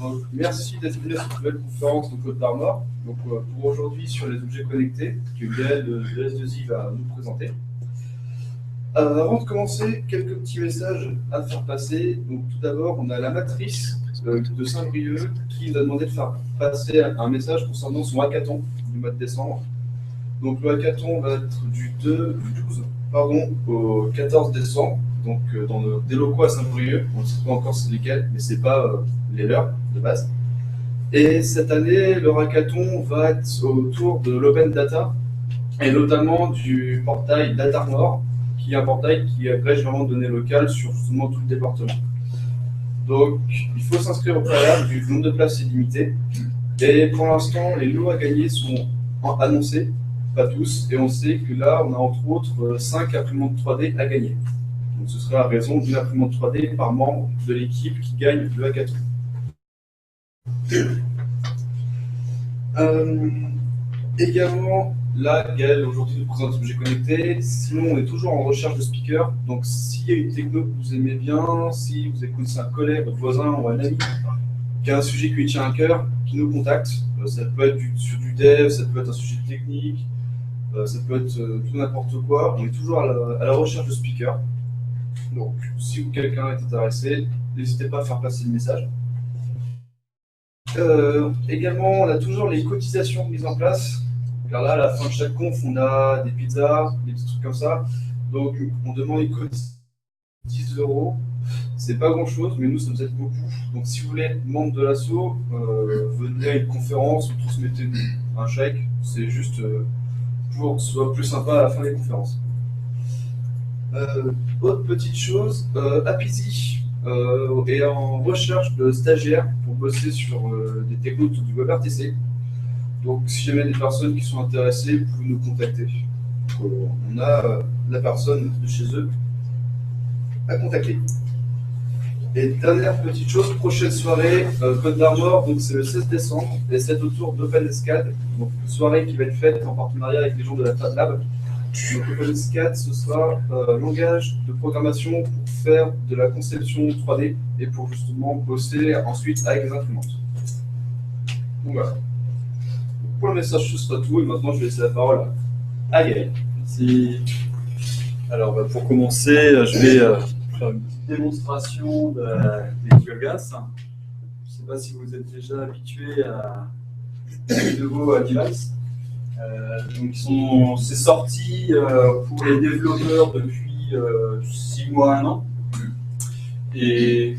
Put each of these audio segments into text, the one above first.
Donc, merci d'être venu à cette nouvelle conférence de Côte d'Armor. Donc, pour aujourd'hui, sur les objets connectés, que Gaël de S2I va nous présenter. Avant de commencer, quelques petits messages à faire passer. Donc, tout d'abord, on a la matrice de Saint-Brieuc qui nous a demandé de faire passer un message concernant son hackathon du mois de décembre. Donc, le hackathon va être du 12 au 14 décembre, donc dans des locaux à Saint-Brieuc. On ne sait pas encore c'est lesquels, mais ce n'est pas les leurs de base. Et cette année, le hackathon va être autour de l'open data et notamment du portail Datarmor, qui est un portail qui agrège vraiment de données locales sur justement tout le département. Donc, il faut s'inscrire au préalable, vu que le nombre de places est limité. Et pour l'instant, les lots à gagner sont annoncés, pas tous, et on sait que là, on a entre autres 5 imprimantes 3D à gagner. Donc, ce serait à raison d'une imprimante 3D par membre de l'équipe qui gagne le hackathon. Également, là, Gaël aujourd'hui nous présente l'objet connecté. Sinon, on est toujours en recherche de speakers. Donc, s'il y a une techno que vous aimez bien, si vous écoutez un collègue, votre voisin ou un ami qui a un sujet qui lui tient à cœur, qui nous contacte. Ça peut être sur du dev, ça peut être un sujet technique, ça peut être tout n'importe quoi. On est toujours à la recherche de speakers. Donc, si quelqu'un est intéressé, n'hésitez pas à faire passer le message. Également, on a toujours les cotisations mises en place. Car là, à la fin de chaque conf, on a des pizzas, des petits trucs comme ça. Donc, on demande une cotisation de 10 €. C'est pas grand chose, mais nous, ça nous aide beaucoup. Donc, si vous voulez être membre de l'asso, venez à une conférence ou transmettez un chèque. C'est juste pour que ce soit plus sympa à la fin des conférences. Autre petite chose, Apizzi est en recherche de stagiaires pour bosser sur des technos du WebRTC. Donc, si jamais des personnes qui sont intéressées, vous pouvez nous contacter. On a la personne de chez eux à contacter. Et dernière petite chose, prochaine soirée, Côte d'Armor, donc c'est le 16 décembre, et c'est autour d'OpenSCAD, donc une soirée qui va être faite en partenariat avec les gens de la Fab Lab. Donc OpenSCAD, ce sera langage de programmation pour faire de la conception 3D et pour justement bosser ensuite avec les imprimantes. Donc voilà. Pour le message, ce sera tout, et maintenant je vais laisser la parole à Gaël. Merci. Alors, pour commencer, je vais faire une petite démonstration des Google Glass. Je ne sais pas si vous êtes déjà habitué à ces nouveaux devices. Donc, c'est sorti pour les développeurs depuis 6 mois, 1 an. Et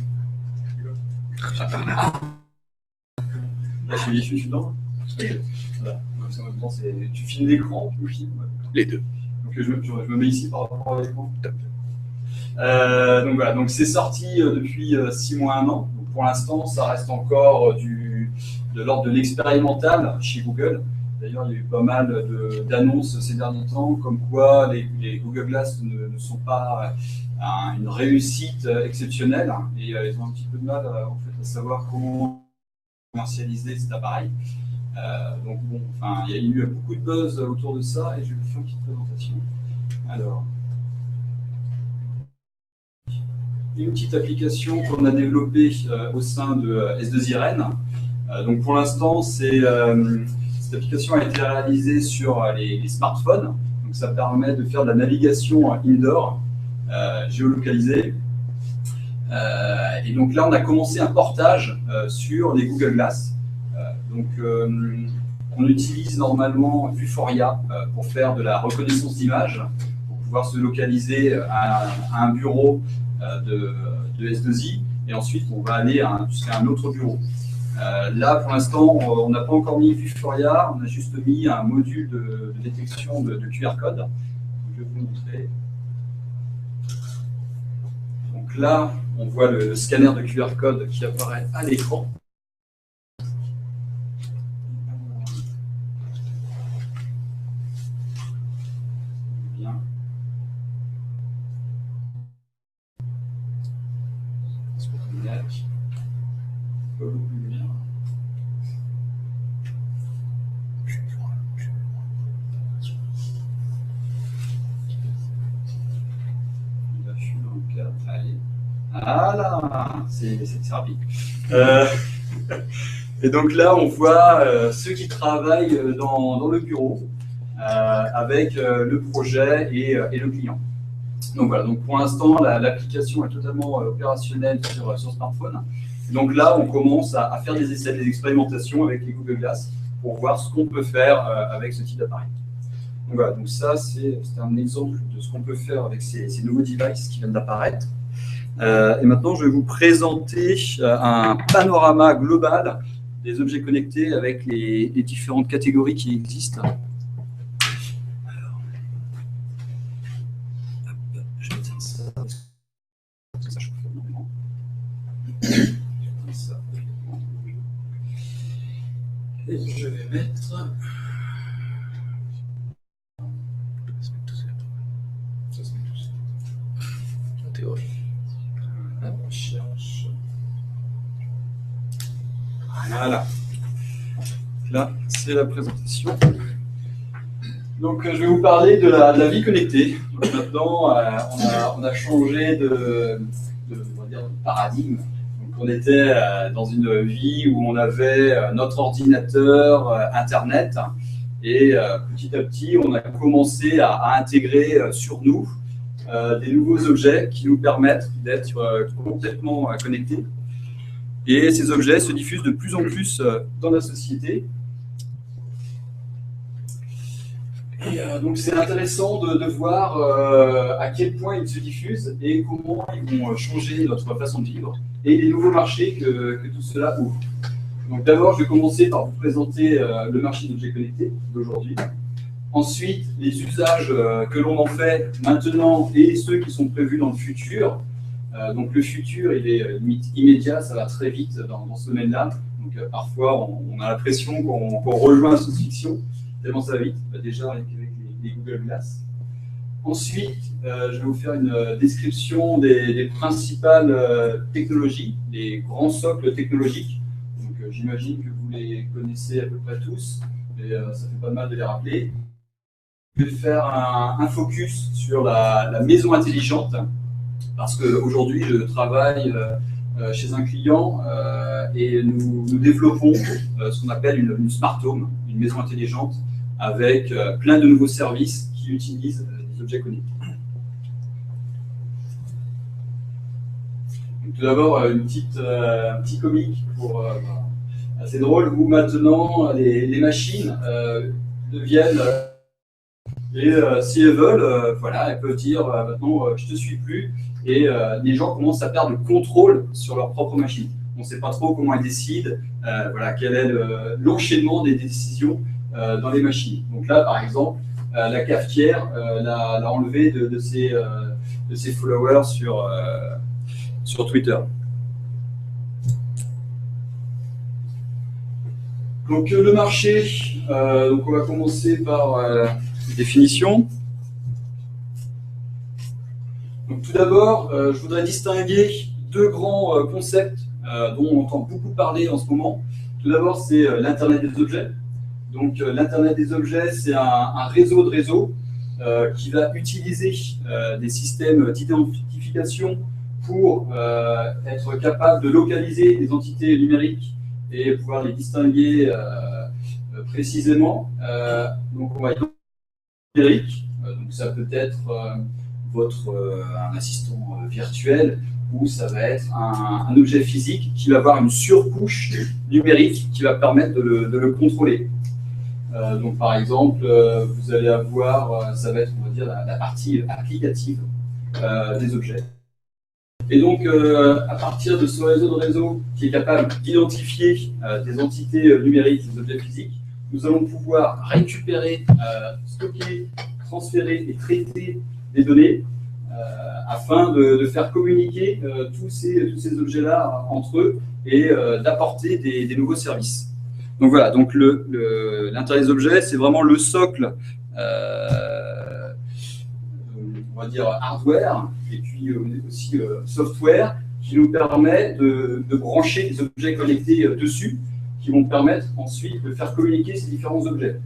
là, je suis dedans. Voilà. En même temps, tu filmes l'écran, tu filmes. Les deux. Donc je me mets ici par rapport à l'écran. Donc voilà, donc c'est sorti depuis 6 mois, 1 an. Donc pour l'instant, ça reste encore de l'ordre de l'expérimental chez Google. D'ailleurs, il y a eu pas mal d'annonces ces derniers temps, comme quoi les Google Glass ne sont pas une réussite exceptionnelle. Et ils ont un petit peu de mal en fait, à savoir comment commercialiser cet appareil. Donc bon, enfin, il y a eu beaucoup de buzz autour de ça et je vais vous faire une petite présentation. Alors, une petite application qu'on a développée au sein de S2I Rennes. Donc pour l'instant, cette application a été réalisée sur les smartphones. Donc ça permet de faire de la navigation indoor, géolocalisée. Et donc là, on a commencé un portage sur les Google Glass. Donc, on utilise normalement Vuforia pour faire de la reconnaissance d'image, pour pouvoir se localiser à un bureau de S2I, et ensuite on va aller jusqu'à un autre bureau. Là, pour l'instant, on n'a pas encore mis Vuforia, on a juste mis un module de détection de QR code. Donc, je vais vous montrer. Donc là, on voit le scanner de QR code qui apparaît à l'écran. Voilà, c'est rapide. Et donc là, on voit ceux qui travaillent dans le bureau avec le projet et le client. Donc voilà, donc pour l'instant, l'application est totalement opérationnelle sur smartphone. Donc là, on commence à faire des essais, des expérimentations avec les Google Glass pour voir ce qu'on peut faire avec ce type d'appareil. Donc voilà, donc ça, c'est un exemple de ce qu'on peut faire avec ces nouveaux devices qui viennent d'apparaître. Et maintenant, je vais vous présenter un panorama global des objets connectés avec les différentes catégories qui existent. Alors, hop, je vais éteindre ça. Ça chauffe énormément. Ça. Et je vais mettre. Ça se met tout seul. Ça se met tout seul. En théorie. On cherche. Voilà. Là, c'est la présentation. Donc, je vais vous parler de la vie connectée. Donc, maintenant, on a changé on va dire, de paradigme. Donc, on était dans une vie où on avait notre ordinateur, Internet, et petit à petit, on a commencé à intégrer sur nous des nouveaux objets qui nous permettent d'être complètement connectés. Et ces objets se diffusent de plus en plus dans la société. Et donc c'est intéressant de voir à quel point ils se diffusent et comment ils vont changer notre façon de vivre et les nouveaux marchés que tout cela ouvre. Donc d'abord, je vais commencer par vous présenter le marché d'objets connectés d'aujourd'hui. Ensuite, les usages que l'on en fait maintenant et ceux qui sont prévus dans le futur. Donc le futur, il est limite immédiat, ça va très vite dans ce domaine-là. Donc parfois, on a l'impression qu'on rejoint la science-fiction, tellement ça va vite, déjà avec les Google Glass. Ensuite, je vais vous faire une description des principales technologies, des grands socles technologiques. Donc j'imagine que vous les connaissez à peu près tous, mais ça fait pas de mal de les rappeler. Je vais faire un focus sur la maison intelligente, parce qu'aujourd'hui, je travaille chez un client et nous développons ce qu'on appelle une smart home, une maison intelligente, avec plein de nouveaux services qui utilisent des objets connectés. Donc, tout d'abord, un petit comique assez drôle, où maintenant les machines deviennent... Et si elles veulent, voilà, elles peuvent dire maintenant je te suis plus, et les gens commencent à perdre le contrôle sur leur propre machine. On ne sait pas trop comment elles décident, voilà, quel est l'enchaînement des décisions dans les machines. Donc là, par exemple, la cafetière l'a enlevé de ses followers sur Twitter. Donc le marché, donc on va commencer par définition. Donc, tout d'abord, je voudrais distinguer deux grands concepts dont on entend beaucoup parler en ce moment. Tout d'abord, c'est l'Internet des objets. Donc l'Internet des objets, c'est un réseau de réseaux qui va utiliser des systèmes d'identification pour être capable de localiser des entités numériques et pouvoir les distinguer précisément. Donc on va numérique, donc ça peut être un assistant virtuel, ou ça va être un objet physique qui va avoir une surcouche numérique qui va permettre de le contrôler. Donc par exemple, vous allez avoir, ça va être, on va dire, la partie applicative des objets. Et donc, à partir de ce réseau de réseaux qui est capable d'identifier des entités numériques, des objets physiques, nous allons pouvoir récupérer, stocker, transférer et traiter des données afin de faire communiquer tous ces objets-là entre eux et d'apporter des nouveaux services. Donc voilà, donc l'Internet des objets, c'est vraiment le socle, on va dire hardware, et puis aussi software, qui nous permet de brancher des objets connectés dessus, qui vont permettre ensuite de faire communiquer ces différents objets.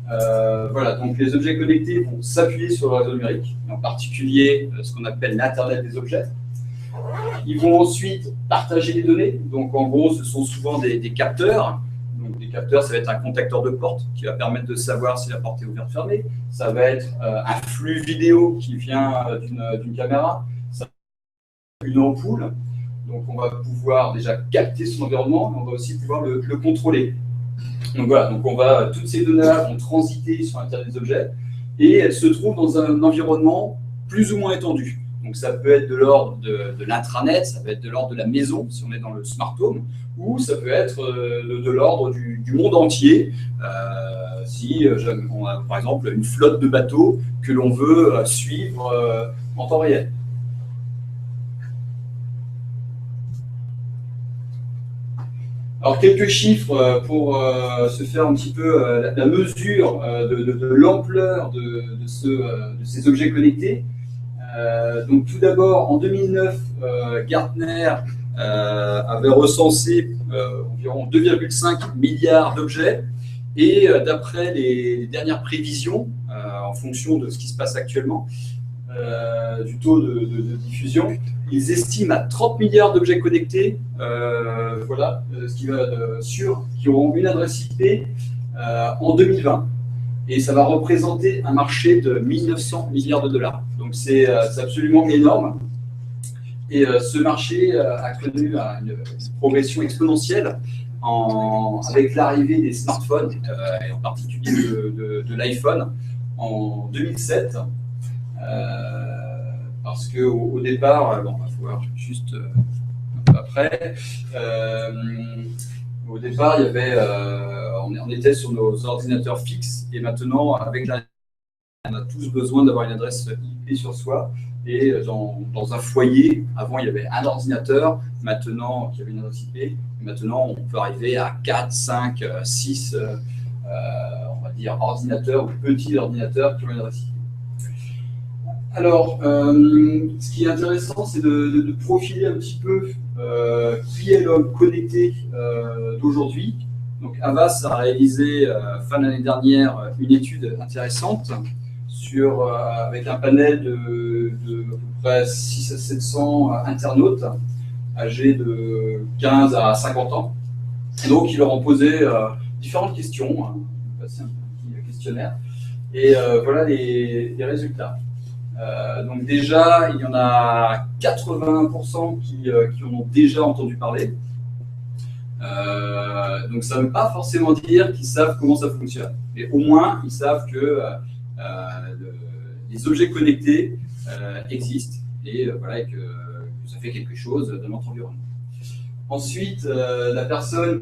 Voilà, donc les objets connectés vont s'appuyer sur le réseau numérique, en particulier ce qu'on appelle l'Internet des objets. Ils vont ensuite partager les données. Donc, en gros, ce sont souvent des capteurs. Donc, des capteurs, ça va être un contacteur de porte qui va permettre de savoir si la porte est ouverte ou fermée. Ça va être un flux vidéo qui vient d'une caméra. Ça va être une ampoule. Donc, on va pouvoir déjà capter son environnement, mais on va aussi pouvoir le contrôler. Donc, voilà. Donc, toutes ces données-là vont transiter sur l'intérieur des objets et elles se trouvent dans un environnement plus ou moins étendu. Donc, ça peut être de l'ordre de l'intranet, ça peut être de l'ordre de la maison, si on est dans le smart home, ou ça peut être de l'ordre du monde entier, si on a par exemple une flotte de bateaux que l'on veut suivre en temps réel. Alors, quelques chiffres pour se faire un petit peu la mesure de l'ampleur de ces objets connectés. Donc, tout d'abord, en 2009, Gartner avait recensé environ 2,5 milliards d'objets. Et d'après les dernières prévisions, en fonction de ce qui se passe actuellement, du taux de diffusion, ils estiment à 30 milliards d'objets connectés, qui auront une adresse IP en 2020. Et ça va représenter un marché de 1900 milliards de dollars. Donc c'est absolument énorme. Et ce marché a connu une progression exponentielle avec l'arrivée des smartphones, et en particulier de l'iPhone, en 2007. Parce qu'au départ, on va voir juste un peu après, au départ, il y avait, on était sur nos ordinateurs fixes et maintenant, avec on a tous besoin d'avoir une adresse IP sur soi. Et dans un foyer, avant il y avait un ordinateur, maintenant il y avait une adresse IP, et maintenant on peut arriver à 4, 5, 6, on va dire ordinateurs ou petits ordinateurs qui ont une adresse IP. Alors, ce qui est intéressant, c'est de profiler un petit peu qui est l'homme connecté d'aujourd'hui. Donc, Havas a réalisé fin de l'année dernière une étude intéressante avec un panel de à peu près 600 à 700 internautes âgés de 15 à 50 ans. Et donc, ils leur ont posé différentes questions, passé un petit questionnaire, et voilà les résultats. Donc déjà, il y en a 81% qui en ont déjà entendu parler. Donc ça ne veut pas forcément dire qu'ils savent comment ça fonctionne, mais au moins ils savent que les objets connectés existent et voilà, que ça fait quelque chose de notre environnement. Ensuite, la personne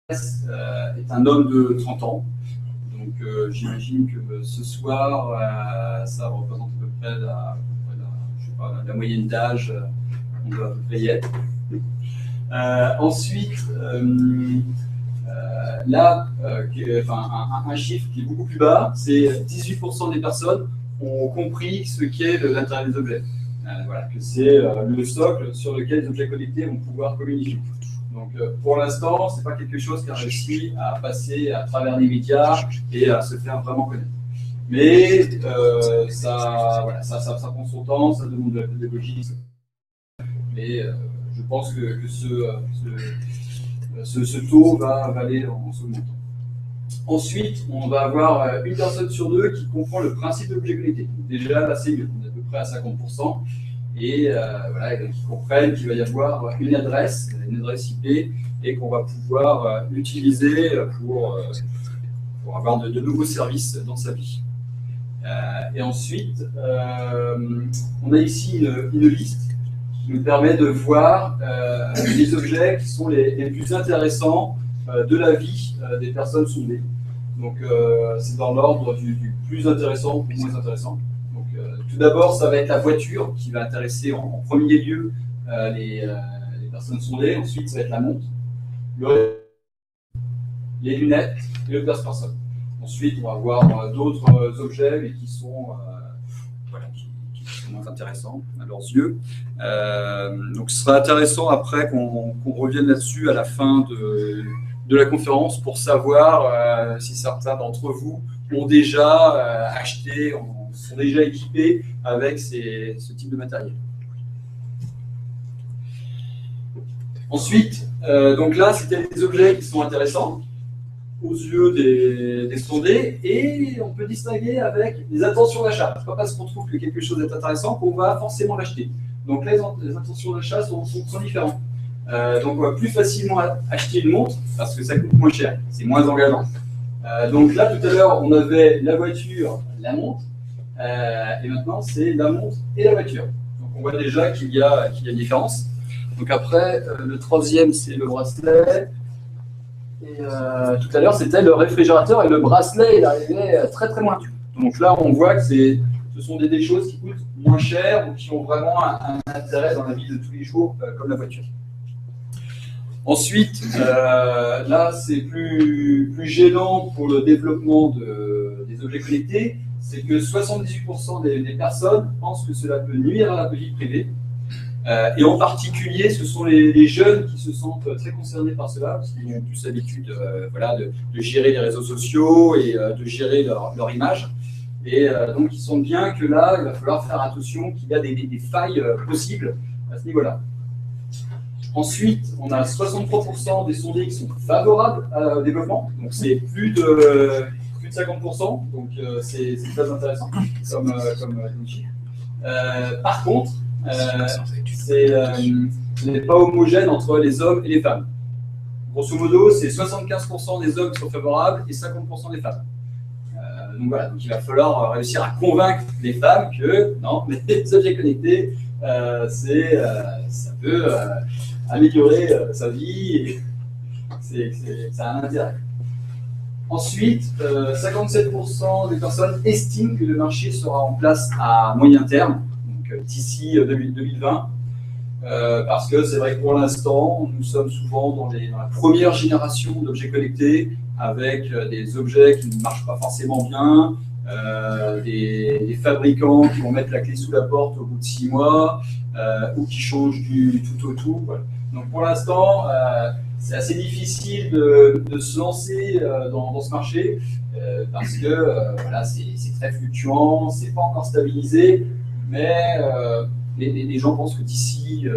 est un homme de 30 ans. Donc j'imagine que ce soir, ça représente à peu près la moyenne d'âge qu'on doit à peu près y être. Ensuite, là, un chiffre qui est beaucoup plus bas, c'est 18% des personnes ont compris ce qu'est l'Internet des objets. Voilà, que c'est le socle sur lequel les objets connectés vont pouvoir communiquer. Donc, pour l'instant, ce n'est pas quelque chose qui a réussi à passer à travers les médias et à se faire vraiment connaître. Mais ça prend son temps, ça demande de la pédagogie. Mais je pense que ce taux va aller en s'augmentant. Ensuite, on va avoir une personne sur deux qui comprend le principe de l'objet connecté. Déjà, là, c'est mieux. On est à peu près à 50%. Et voilà, qui comprennent qu'il va y avoir une adresse IP, et qu'on va pouvoir utiliser pour avoir de nouveaux services dans sa vie. Et ensuite, on a ici une liste qui nous permet de voir les objets qui sont les plus intéressants de la vie des personnes sondées. Donc, c'est dans l'ordre du plus intéressant au plus moins intéressant. Donc, tout d'abord, ça va être la voiture qui va intéresser en premier lieu les personnes sondées. Ensuite, ça va être la montre, les lunettes et le glace-personne. Ensuite, on va avoir d'autres objets, mais qui sont moins intéressants à leurs yeux. Donc, ce sera intéressant après qu'on revienne là-dessus à la fin de la conférence pour savoir si certains d'entre vous ont déjà acheté, sont déjà équipés avec ce type de matériel. Ensuite, donc là, c'était des objets qui sont intéressants aux yeux des sondés, et on peut distinguer avec les intentions d'achat. Ce n'est pas parce qu'on trouve que quelque chose est intéressant qu'on va forcément l'acheter. Donc là, les intentions d'achat sont différentes. Donc on va plus facilement acheter une montre parce que ça coûte moins cher, c'est moins engageant. Donc là, tout à l'heure, on avait la voiture, la montre, et maintenant, c'est la montre et la voiture. Donc on voit déjà qu'il y a une différence. Donc après, le troisième, c'est le bracelet. Et tout à l'heure, c'était le réfrigérateur, et le bracelet, il arrivait très très loin. Donc là, on voit que ce sont des choses qui coûtent moins cher ou qui ont vraiment un intérêt dans la vie de tous les jours, comme la voiture. Ensuite, là, c'est plus gênant pour le développement des objets connectés, c'est que 78% des personnes pensent que cela peut nuire à la vie privée. Et en particulier, ce sont les jeunes qui se sentent très concernés par cela, parce qu'ils ont plus l'habitude de gérer les réseaux sociaux et de gérer leur image. Et donc, ils sentent bien que là, il va falloir faire attention, qu'il y a des failles possibles à ce niveau-là. Ensuite, on a 63% des sondés qui sont favorables au développement, donc c'est plus de 50%, donc c'est très intéressant comme outil. Par contre, ce n'est pas homogène entre les hommes et les femmes. Grosso modo, c'est 75% des hommes qui sont favorables et 50% des femmes. Donc voilà, donc il va falloir réussir à convaincre les femmes que non, mais les objets connectés, ça peut améliorer sa vie, et ça a un intérêt. Ensuite, 57% des personnes estiment que le marché sera en place à moyen terme, donc d'ici 2020, parce que c'est vrai que pour l'instant, nous sommes souvent dans la première génération d'objets connectés, avec des objets qui ne marchent pas forcément bien, des fabricants qui vont mettre la clé sous la porte au bout de 6 mois, ou qui changent du tout au tout. Voilà. Donc pour l'instant, c'est assez difficile de se lancer dans ce marché, parce que voilà, c'est très fluctuant, c'est pas encore stabilisé, mais les gens pensent que d'ici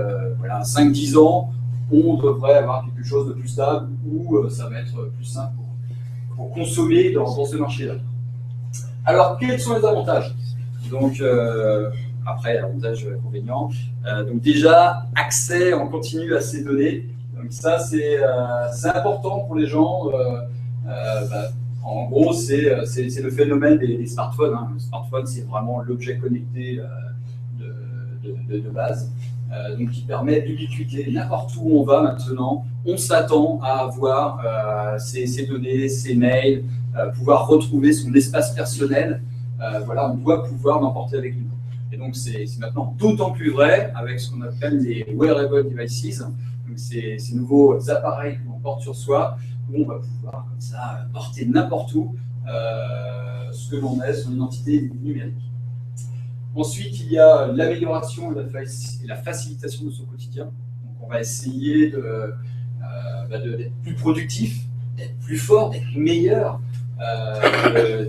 5-10 ans, on devrait avoir quelque chose de plus stable, où ça va être plus simple pour consommer dans ce marché-là. Alors, quels sont les avantages? Donc, après, avantages et inconvénients. Donc déjà, accès en continu à ces données. Donc ça, c'est important pour les gens. En gros, c'est le phénomène des smartphones. Hein. Le smartphone, c'est vraiment l'objet connecté de base. Donc qui permet d'ubiquité. N'importe où on va maintenant, on s'attend à avoir ses données, ses mails, pouvoir retrouver son espace personnel. Voilà, on doit pouvoir l'emporter avec nous. Et donc, c'est maintenant d'autant plus vrai avec ce qu'on appelle les wearable devices, donc ces nouveaux appareils que l'on porte sur soi, où on va pouvoir comme ça porter n'importe où ce que l'on est, son identité numérique. Ensuite, il y a l'amélioration et la facilitation de son quotidien. Donc, on va essayer d'être plus productif, d'être plus fort, d'être meilleur,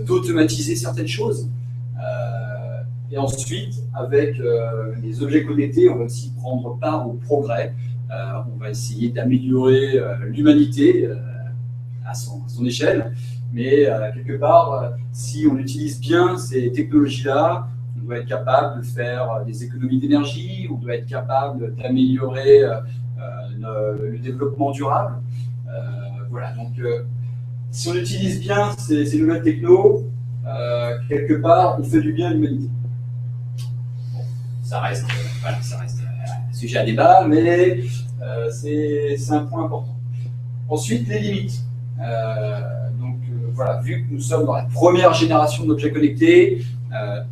d'automatiser certaines choses. Et ensuite, avec les objets connectés, on va aussi prendre part au progrès. On va essayer d'améliorer l'humanité à son échelle. Mais quelque part, si on utilise bien ces technologies-là, on doit être capable de faire des économies d'énergie, on doit être capable d'améliorer le développement durable. Voilà, donc si on utilise bien ces nouvelles technos, quelque part, on fait du bien à l'humanité. Bon, ça reste un sujet à débat, mais c'est un point important. Ensuite, les limites. Voilà, vu que nous sommes dans la première génération d'objets connectés,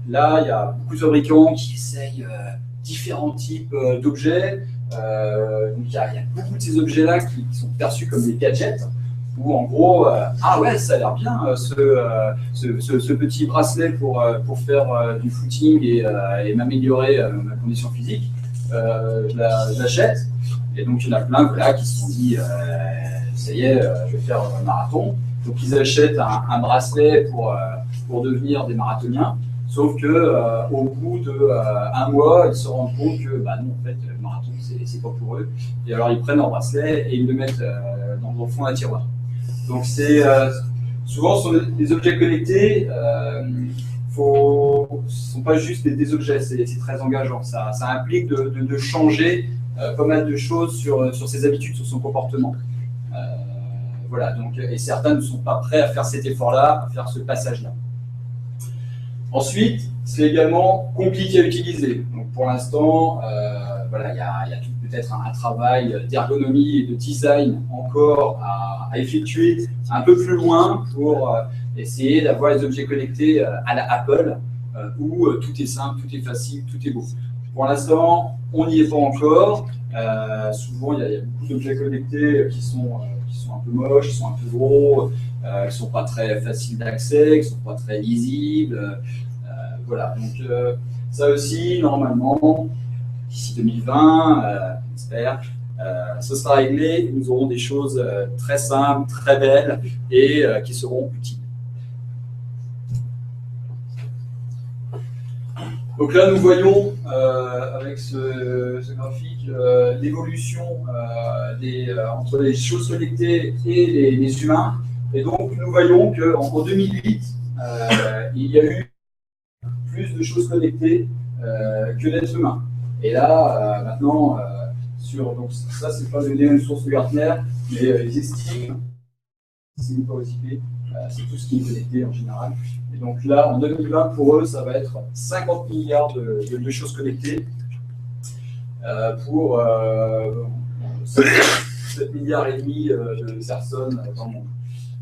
là, il y a beaucoup de fabricants qui essayent différents types d'objets. Donc, il y a beaucoup de ces objets-là qui sont perçus comme des gadgets, où en gros, ah ouais, ça a l'air bien, ce petit bracelet pour faire du footing et m'améliorer ma condition physique, je l'achète. Et donc, il y en a plein qui se sont dit, ça y est, je vais faire un marathon. Donc, ils achètent un bracelet pour devenir des marathoniens. Sauf qu'au bout d'un mois, ils se rendent compte que non, en fait, le marathon, c'est pas pour eux. Et alors ils prennent leur bracelet et ils le mettent dans le fond d'un tiroir. Donc c'est souvent sur les objets connectés, ne sont pas juste des objets, c'est très engageant. Ça implique de changer pas mal de choses sur ses habitudes, sur son comportement. Voilà, donc, et certains ne sont pas prêts à faire cet effort-là, à faire ce passage-là. Ensuite, c'est également compliqué à utiliser. Donc pour l'instant, voilà, il y a peut-être un travail d'ergonomie et de design encore à effectuer un peu plus loin pour essayer d'avoir les objets connectés à la Apple, où tout est simple, tout est facile, tout est beau. Pour l'instant, on n'y est pas encore. Souvent, il y a beaucoup d'objets connectés qui sont un peu moches, qui sont un peu gros, qui ne sont pas très faciles d'accès, qui ne sont pas très lisibles. Voilà, donc ça aussi, normalement, d'ici 2020, j'espère, ce sera réglé. Nous aurons des choses très simples, très belles et qui seront utiles. Donc là, nous voyons avec ce graphique l'évolution entre les choses connectées et les humains. Et donc, nous voyons qu'en 2008, il y a eu plus de choses connectées que d'êtres humains. Et là, maintenant, donc ça, c'est pas donné une source de Gartner, mais ils estiment, c'est tout ce qui est connecté en général. Et donc là, en 2020, pour eux, ça va être 50 milliards de choses connectées pour 7 milliards et demi de personnes dans le monde.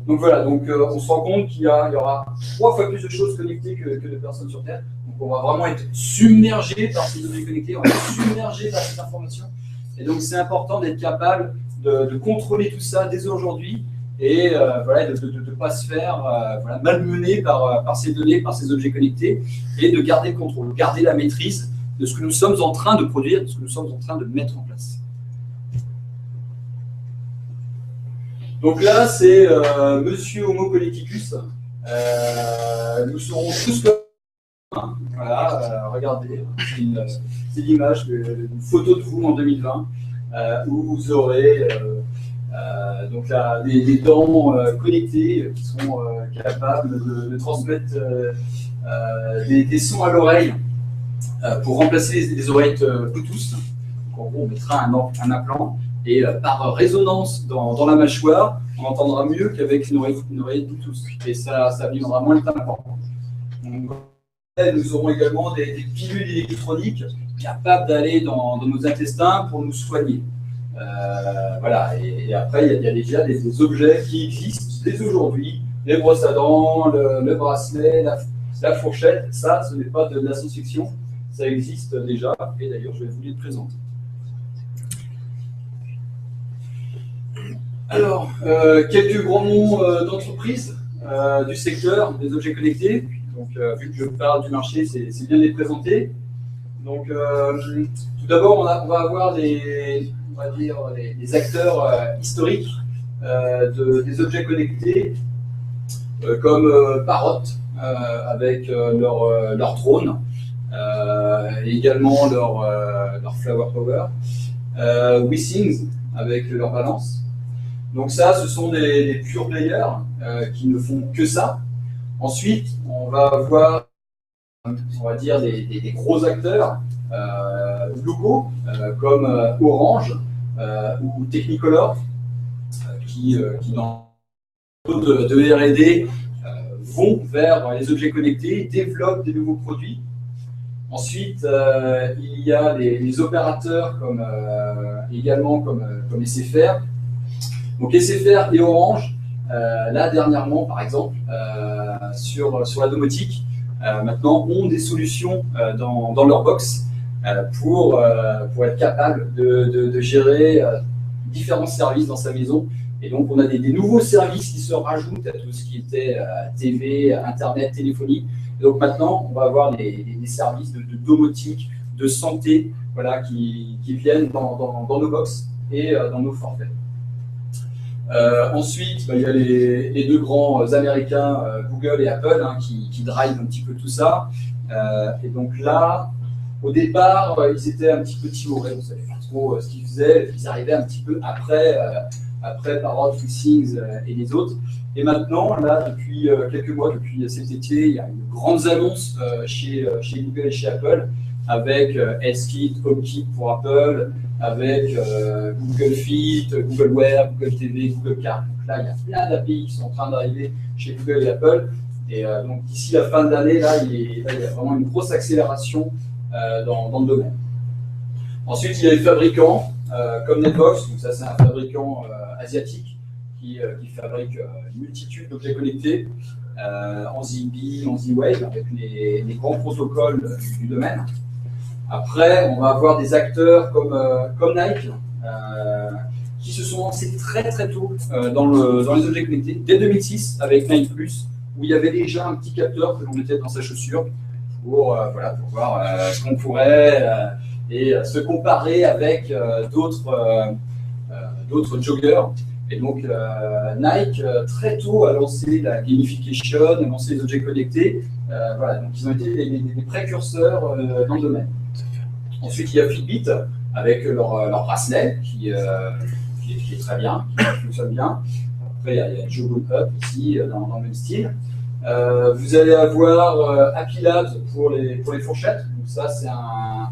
Donc voilà, donc, on se rend compte qu'il y aura 3 fois plus de choses connectées que de personnes sur Terre. Donc on va vraiment être submergé par ces objets connectés, on va être submergé par cette information. Et donc c'est important d'être capable de contrôler tout ça dès aujourd'hui et voilà, de ne pas se faire voilà, malmener par ces données, par ces objets connectés, et de garder le contrôle, garder la maîtrise de ce que nous sommes en train de produire, de ce que nous sommes en train de mettre en place. Donc là, c'est Monsieur Homo politicus. Nous serons tous comme voilà, regardez, c'est l'image d'une photo de vous en 2020 où vous aurez donc là, des dents connectées qui seront capables de transmettre des sons à l'oreille pour remplacer les oreillettes Bluetooth. Donc, en gros, on mettra un implant et par résonance dans la mâchoire, on entendra mieux qu'avec une oreillette Bluetooth. Et ça viendra moins important. Donc, nous aurons également des pilules électroniques capables d'aller dans nos intestins pour nous soigner. Voilà, et après, il y a déjà des objets qui existent dès aujourd'hui, les brosses à dents, le bracelet, la fourchette. Ça, ce n'est pas de la science-fiction, ça existe déjà, et d'ailleurs, je vais vous les présenter. Alors, quelques grands noms d'entreprises du secteur des objets connectés. Donc, vu que je parle du marché, c'est bien de les présenter. Donc, tout d'abord, on va avoir des acteurs historiques des objets connectés, comme Parrot, avec leur drone, et également leur Flower Power, WeSings, avec leur balance. Donc ça, ce sont des pure players qui ne font que ça. Ensuite, on va avoir, on va dire, des gros acteurs locaux comme Orange ou Technicolor qui dans de R&D vont vers les objets connectés, développent des nouveaux produits. Ensuite, il y a les opérateurs également comme SFR. Donc SFR et Orange, là dernièrement par exemple, sur la domotique, maintenant ont des solutions dans leur box pour être capable de gérer différents services dans sa maison. Et donc on a des nouveaux services qui se rajoutent à tout ce qui était TV, Internet, téléphonie. Et donc maintenant, on va avoir des services de domotique, de santé, voilà, qui viennent dans nos box et dans nos forfaits. Ensuite, il y a les deux grands américains, Google et Apple, qui drivent un petit peu tout ça. Et donc là, Au départ, ils étaient un petit peu timorés, on ne savait pas trop ce qu'ils faisaient. Ils arrivaient un petit peu après Parrot, Things et les autres. Et maintenant, là, depuis quelques mois, depuis cet été, il y a une grande annonce chez Google et chez Apple, avec HealthKit, HomeKit pour Apple, avec Google Fit, Google Wear, Google TV, Google Car. Donc là, il y a plein d'API qui sont en train d'arriver chez Google et Apple. Et donc d'ici la fin de l'année, là, il y a vraiment une grosse accélération dans le domaine. Ensuite, il y a les fabricants comme Netbox. Donc ça, c'est un fabricant asiatique qui fabrique une multitude d'objets connectés en Zigbee, en Z-Wave, avec les grands protocoles du domaine. Après, on va avoir des acteurs comme Nike, qui se sont lancés très très tôt dans les objets connectés, dès 2006 avec Nike Plus, où il y avait déjà un petit capteur que l'on mettait dans sa chaussure pour voir ce qu'on pourrait et se comparer avec d'autres joggers. Et donc Nike très tôt a lancé la gamification, a lancé les objets connectés. Voilà, donc ils ont été les précurseurs dans le domaine. Ensuite, il y a Fitbit avec leur bracelet qui est très bien, qui fonctionne bien. Après, il y a Jawbone Up aussi dans le même style. Vous allez avoir Happy Labs pour les fourchettes. Donc ça, c'est un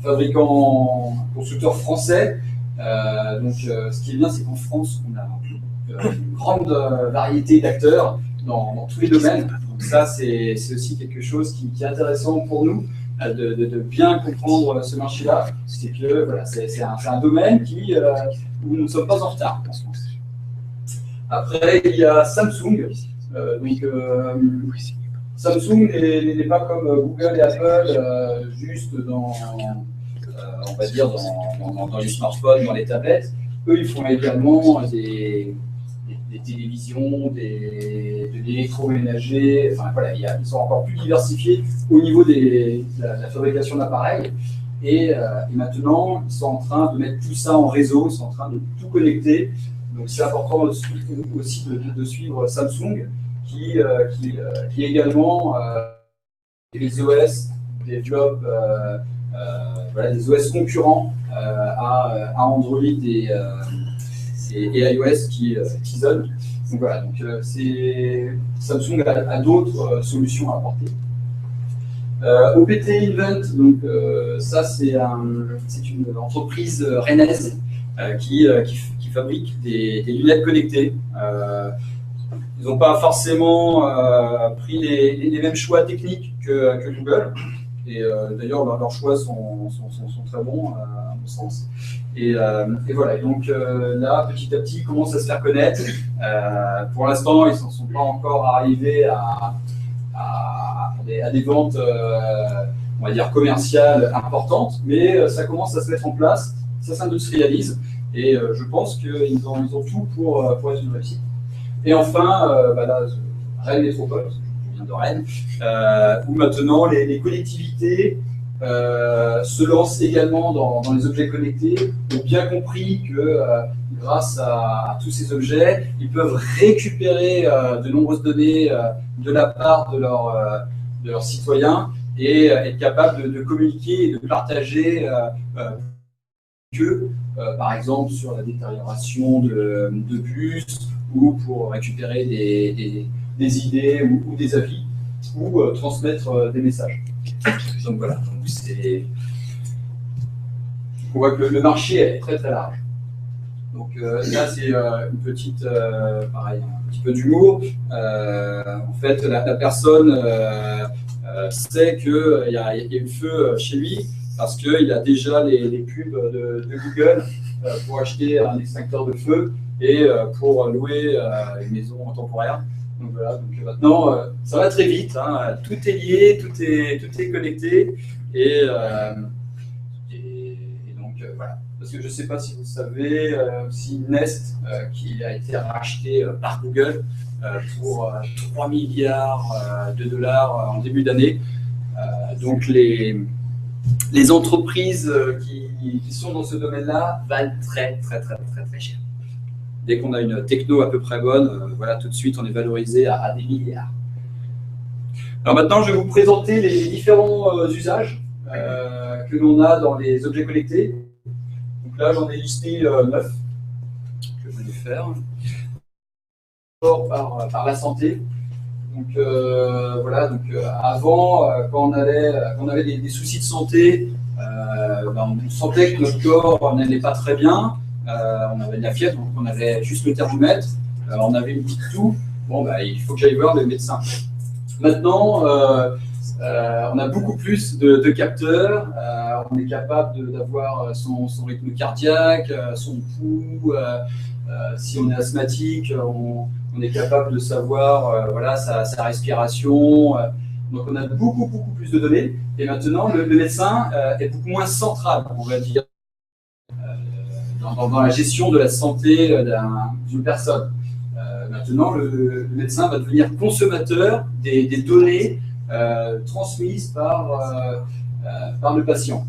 fabricant, constructeur français. Ce qui est bien, c'est qu'en France, on a une grande variété d'acteurs dans tous les domaines. Donc ça, c'est aussi quelque chose qui est intéressant pour nous, de bien comprendre ce marché-là. C'est que voilà, c'est un domaine où nous ne sommes pas en retard en ce moment. Après, il y a Samsung. Samsung n'est pas comme Google et Apple, juste dans les smartphones, dans les tablettes. Eux, ils font également des télévisions, de l'électroménager. Enfin, voilà, ils sont encore plus diversifiés au niveau de la fabrication d'appareils. Et maintenant, ils sont en train de mettre tout ça en réseau, ils sont en train de tout connecter. Donc, c'est important aussi de suivre Samsung, qui également les OS développe des OS concurrents à Android et iOS qui zone. Donc voilà, Samsung a d'autres solutions à apporter. OPT Invent, donc ça c'est une entreprise rennaise qui fabrique des lunettes connectées. Ils n'ont pas forcément pris les mêmes choix techniques que Google. Et d'ailleurs, leurs choix sont très bons, à mon sens. Et voilà, et donc là, petit à petit, ils commencent à se faire connaître. Pour l'instant, ils ne sont pas encore arrivés à des ventes, on va dire, commerciales importantes, mais ça commence à se mettre en place, ça s'industrialise, et je pense qu'ils ont tout pour être une réussite. Et enfin, Rennes Métropole, je viens de Rennes, où maintenant les collectivités se lancent également dans les objets connectés, ont bien compris que grâce à tous ces objets, ils peuvent récupérer de nombreuses données de la part de leurs citoyens et être capables de communiquer et de partager par exemple sur la détérioration de bus, ou pour récupérer des idées ou des avis, ou transmettre des messages. Donc voilà, on voit que le marché est très très large. Donc là c'est une petite, pareil, un petit peu d'humour. En fait, la personne sait qu'il y a eu feu chez lui parce qu'il a déjà les pubs de Google pour acheter un extincteur de feu et pour louer une maison temporaire. Donc voilà, donc maintenant ça va très vite, hein, tout est lié, tout est connecté et donc voilà. Parce que je ne sais pas si vous savez, aussi Nest qui a été racheté par Google pour 3 milliards de dollars en début d'année. Donc les entreprises qui sont dans ce domaine-là valent très cher. Dès qu'on a une techno à peu près bonne, voilà, tout de suite, on est valorisé à des milliards. Alors maintenant, je vais vous présenter les différents usages que l'on a dans les objets connectés. Donc là, j'en ai listé 9 que je vais faire. Par la santé. Donc voilà, donc avant, quand on avait des soucis de santé, on sentait que notre corps n'allait pas très bien. On avait de la fièvre, donc on avait juste le thermomètre, on avait une petite toux. Bon, il faut que j'aille voir le médecin. Maintenant, on a beaucoup plus de capteurs. On est capable d'avoir son rythme cardiaque, son pouls. Si on est asthmatique, on est capable de savoir voilà, sa respiration. Donc on a beaucoup plus de données. Et maintenant, le médecin est beaucoup moins central, on va dire, dans la gestion de la santé d'une personne. Maintenant, le médecin va devenir consommateur des données transmises par le patient.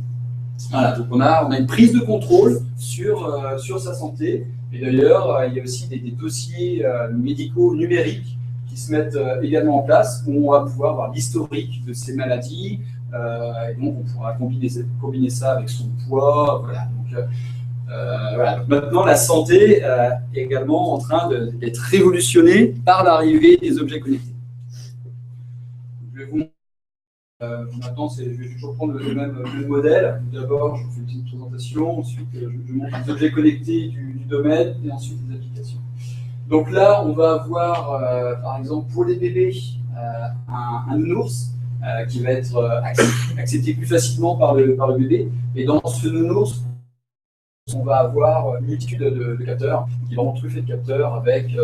Voilà, donc on a une prise de contrôle sur sa santé. Et d'ailleurs, il y a aussi des dossiers médicaux numériques qui se mettent également en place, où on va pouvoir voir l'historique de ces maladies. Et donc, on pourra combiner ça avec son poids. Voilà. Donc, maintenant, la santé est également en train d'être révolutionnée par l'arrivée des objets connectés. Je vais vous maintenant, je vais toujours prendre le même modèle. D'abord, je vous fais une petite présentation, ensuite je montre les objets connectés du domaine et ensuite les applications. Donc là, on va avoir, par exemple, pour les bébés, un nounours qui va être accepté plus facilement par le bébé. Et dans ce nounours, on va avoir une multitude de capteurs qui vont truffer de capteurs avec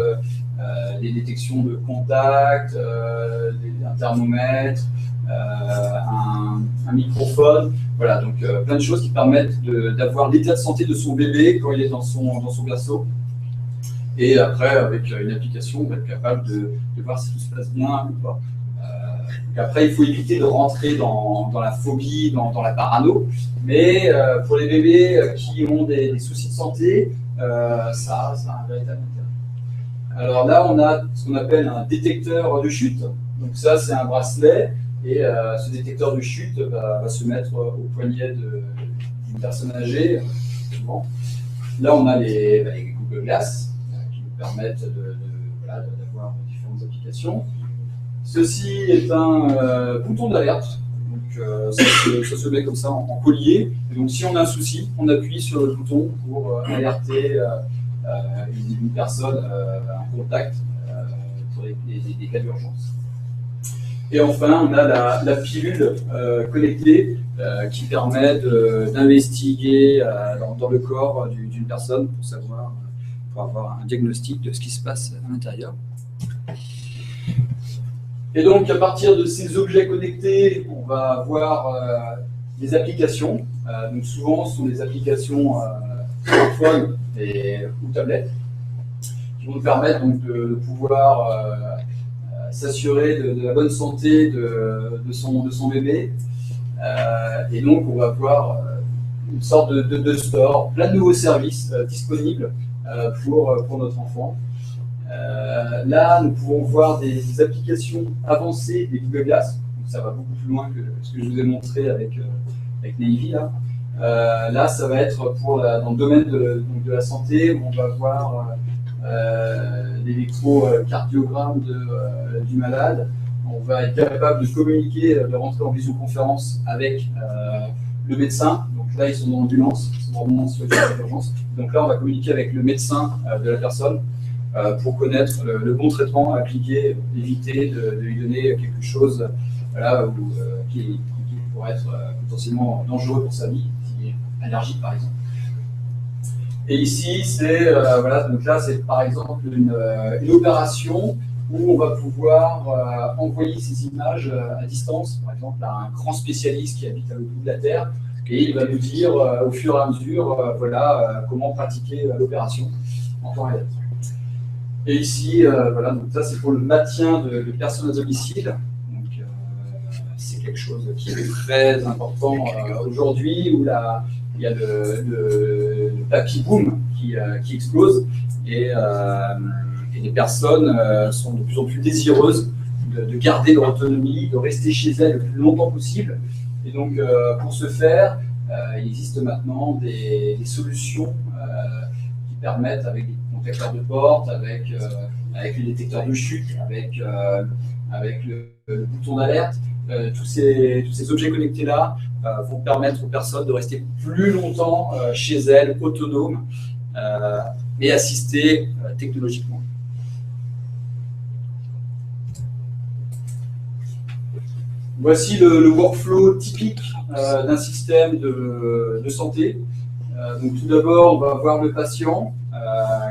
des détections de contact, un thermomètre, un microphone, voilà, donc plein de choses qui permettent d'avoir l'état de santé de son bébé quand il est dans son berceau. Et après, avec une application, on va être capable de voir si tout se passe bien ou pas. Après, il faut éviter de rentrer dans la phobie, dans la parano. Mais pour les bébés qui ont des soucis de santé, ça a un véritable intérêt. Alors là, on a ce qu'on appelle un détecteur de chute. Donc ça, c'est un bracelet. Et ce détecteur de chute va se mettre au poignet d'une personne âgée. Là, on a les Google Glass qui nous permettent d'avoir différentes applications. Ceci est un bouton d'alerte. Donc, ça se met comme ça en collier. Et donc, si on a un souci, on appuie sur le bouton pour alerter une personne, un contact pour des cas d'urgence. Et enfin, on a la pilule connectée qui permet d'investiguer dans le corps d'une personne pour avoir un diagnostic de ce qui se passe à l'intérieur. Et donc, à partir de ces objets connectés, on va avoir des applications. Donc, souvent, ce sont des applications smartphone ou tablettes qui vont nous permettre donc, de pouvoir s'assurer de la bonne santé de son bébé. Et donc, on va avoir une sorte de store, plein de nouveaux services disponibles pour notre enfant. Là, nous pouvons voir des applications avancées des Google Glass. Donc, ça va beaucoup plus loin que ce que je vous ai montré avec Navy. Là, ça va être dans le domaine de la santé, où on va voir l'électrocardiogramme du malade. On va être capable de communiquer, de rentrer en visioconférence avec le médecin. Donc là, ils sont dans l'ambulance, ils sont vraiment en situation d'urgence. Donc là, on va communiquer avec le médecin de la personne pour connaître le bon traitement à appliquer, éviter de lui donner quelque chose qui pourrait être potentiellement dangereux pour sa vie, qui est allergique par exemple. Et ici, donc là, c'est par exemple une opération où on va pouvoir envoyer ces images à distance, par exemple à un grand spécialiste qui habite à l'autre bout de la Terre, et il va nous dire au fur et à mesure comment pratiquer l'opération en temps réel. Et ici, donc ça c'est pour le maintien de personnes à domicile. Donc c'est quelque chose qui est très important aujourd'hui, où il y a le papy boom qui explose et les personnes sont de plus en plus désireuses de garder leur autonomie, de rester chez elles le plus longtemps possible. Et donc, pour ce faire, il existe maintenant des solutions qui permettent, avec des contacteurs de porte, avec les détecteurs de chute, avec le bouton d'alerte, tous ces objets connectés-là vont permettre aux personnes de rester plus longtemps chez elles, autonomes, et assistées technologiquement. Voici le workflow typique d'un système de santé. Donc tout d'abord, on va voir le patient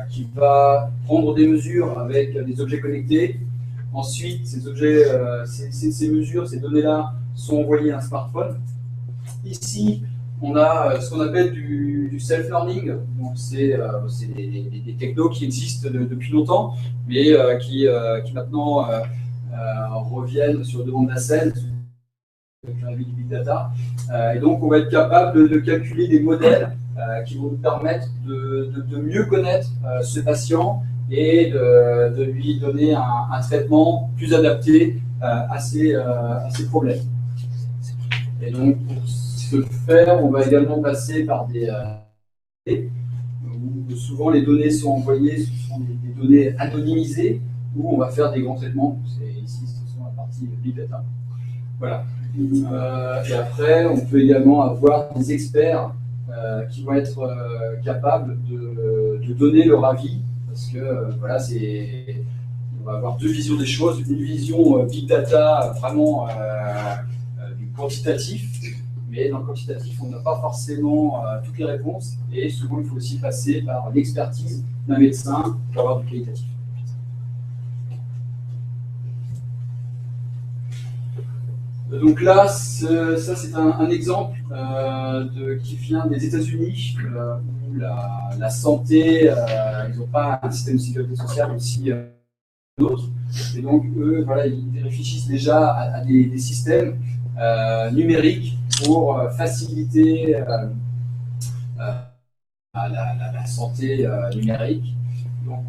qui va prendre des mesures avec des objets connectés. Ensuite, ces mesures, ces données-là sont envoyées à un smartphone. Ici, on a ce qu'on appelle du self-learning. Donc c'est des technos qui existent depuis longtemps, mais qui maintenant reviennent sur le devant de la scène avec l'arrivée du big data. Et donc, on va être capable de calculer des modèles qui vont nous permettre de mieux connaître ce patient et de lui donner un traitement plus adapté à ses problèmes. Et donc, pour ce faire, on va également passer par des où souvent les données sont envoyées, ce sont des données anonymisées, où on va faire des grands traitements. Ici, ce sont la partie big data. Voilà. Et après, on peut également avoir des experts qui vont être capables de donner leur avis, parce que voilà, on va avoir deux visions des choses, une vision big data vraiment du quantitatif, mais dans le quantitatif, on n'a pas forcément toutes les réponses, et souvent il faut aussi passer par l'expertise d'un médecin pour avoir du qualitatif. Donc là, ça c'est un exemple qui vient des États-Unis, où la santé, ils n'ont pas un système de sécurité sociale aussi d'autres. Et donc eux, voilà, ils réfléchissent déjà à des systèmes numériques pour faciliter la santé numérique. Donc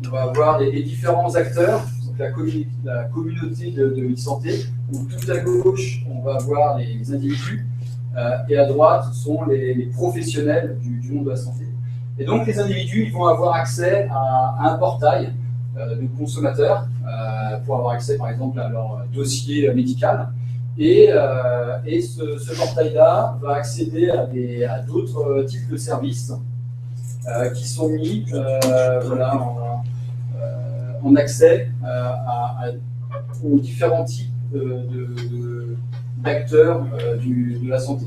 on va avoir les différents acteurs. La communauté de e-santé, où tout à gauche, on va avoir les individus, et à droite, ce sont les professionnels du monde de la santé. Et donc, les individus, ils vont avoir accès à un portail de consommateurs pour avoir accès, par exemple, à leur dossier médical. Et ce portail-là va accéder à d'autres types de services qui sont mis voilà, en accès aux différents types d'acteurs de la santé.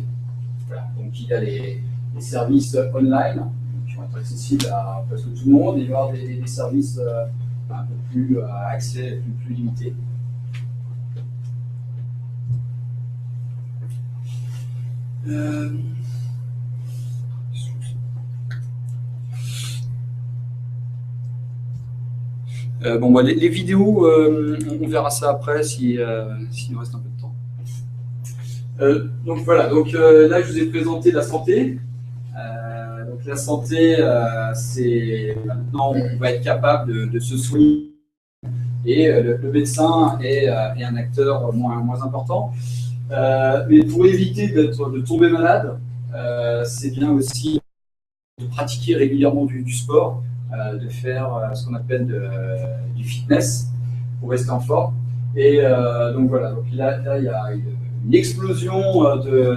Voilà. Donc il y a les services online qui vont être accessibles à presque tout le monde, et il va y avoir des services un peu plus accès plus limité. Bon, bah, les vidéos, on verra ça après s'il nous reste un peu de temps. Donc voilà, là je vous ai présenté la santé. Donc la santé, c'est maintenant on va être capable de se soigner, et le médecin est un acteur moins important. Mais pour éviter de tomber malade, c'est bien aussi de pratiquer régulièrement du sport. De faire ce qu'on appelle du fitness pour rester en forme. Et donc voilà, donc là il y a une explosion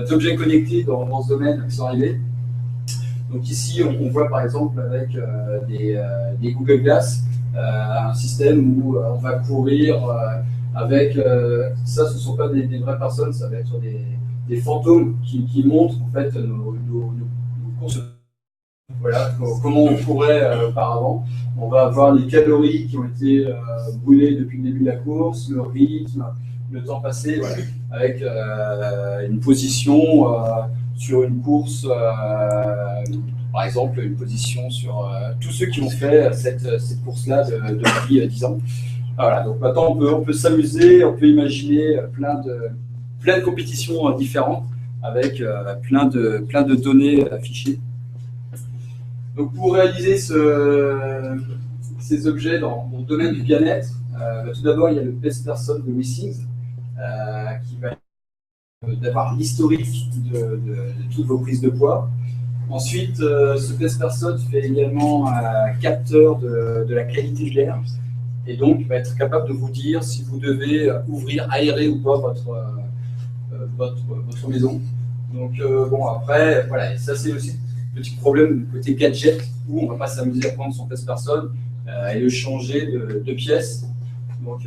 d'objets connectés dans ce domaine qui sont arrivés. Donc ici on voit par exemple avec des Google Glass un système où on va courir avec ça, ce ne sont pas des vraies personnes, ça va être des fantômes qui montrent en fait nos courses. Voilà comment on courait auparavant. On va avoir les calories qui ont été brûlées depuis le début de la course, le rythme, le temps passé, voilà, avec une position sur une course, par exemple une position sur tous ceux qui ont fait cette course-là depuis 10 ans. Voilà, donc maintenant on peut s'amuser, on peut imaginer plein de compétitions différentes avec plein de données affichées. Donc pour réaliser ces objets dans le domaine du bien-être, tout d'abord il y a le Best Person de WeSings qui va d'avoir l'historique de toutes vos prises de poids. Ensuite, ce test personne fait également un capteur de la qualité de l'air et donc va être capable de vous dire si vous devez ouvrir, aérer ou pas votre maison. Donc bon, après, voilà, ça c'est aussi un petit problème du côté gadget où on ne va pas s'amuser à prendre son test personne et le changer de pièce. Donc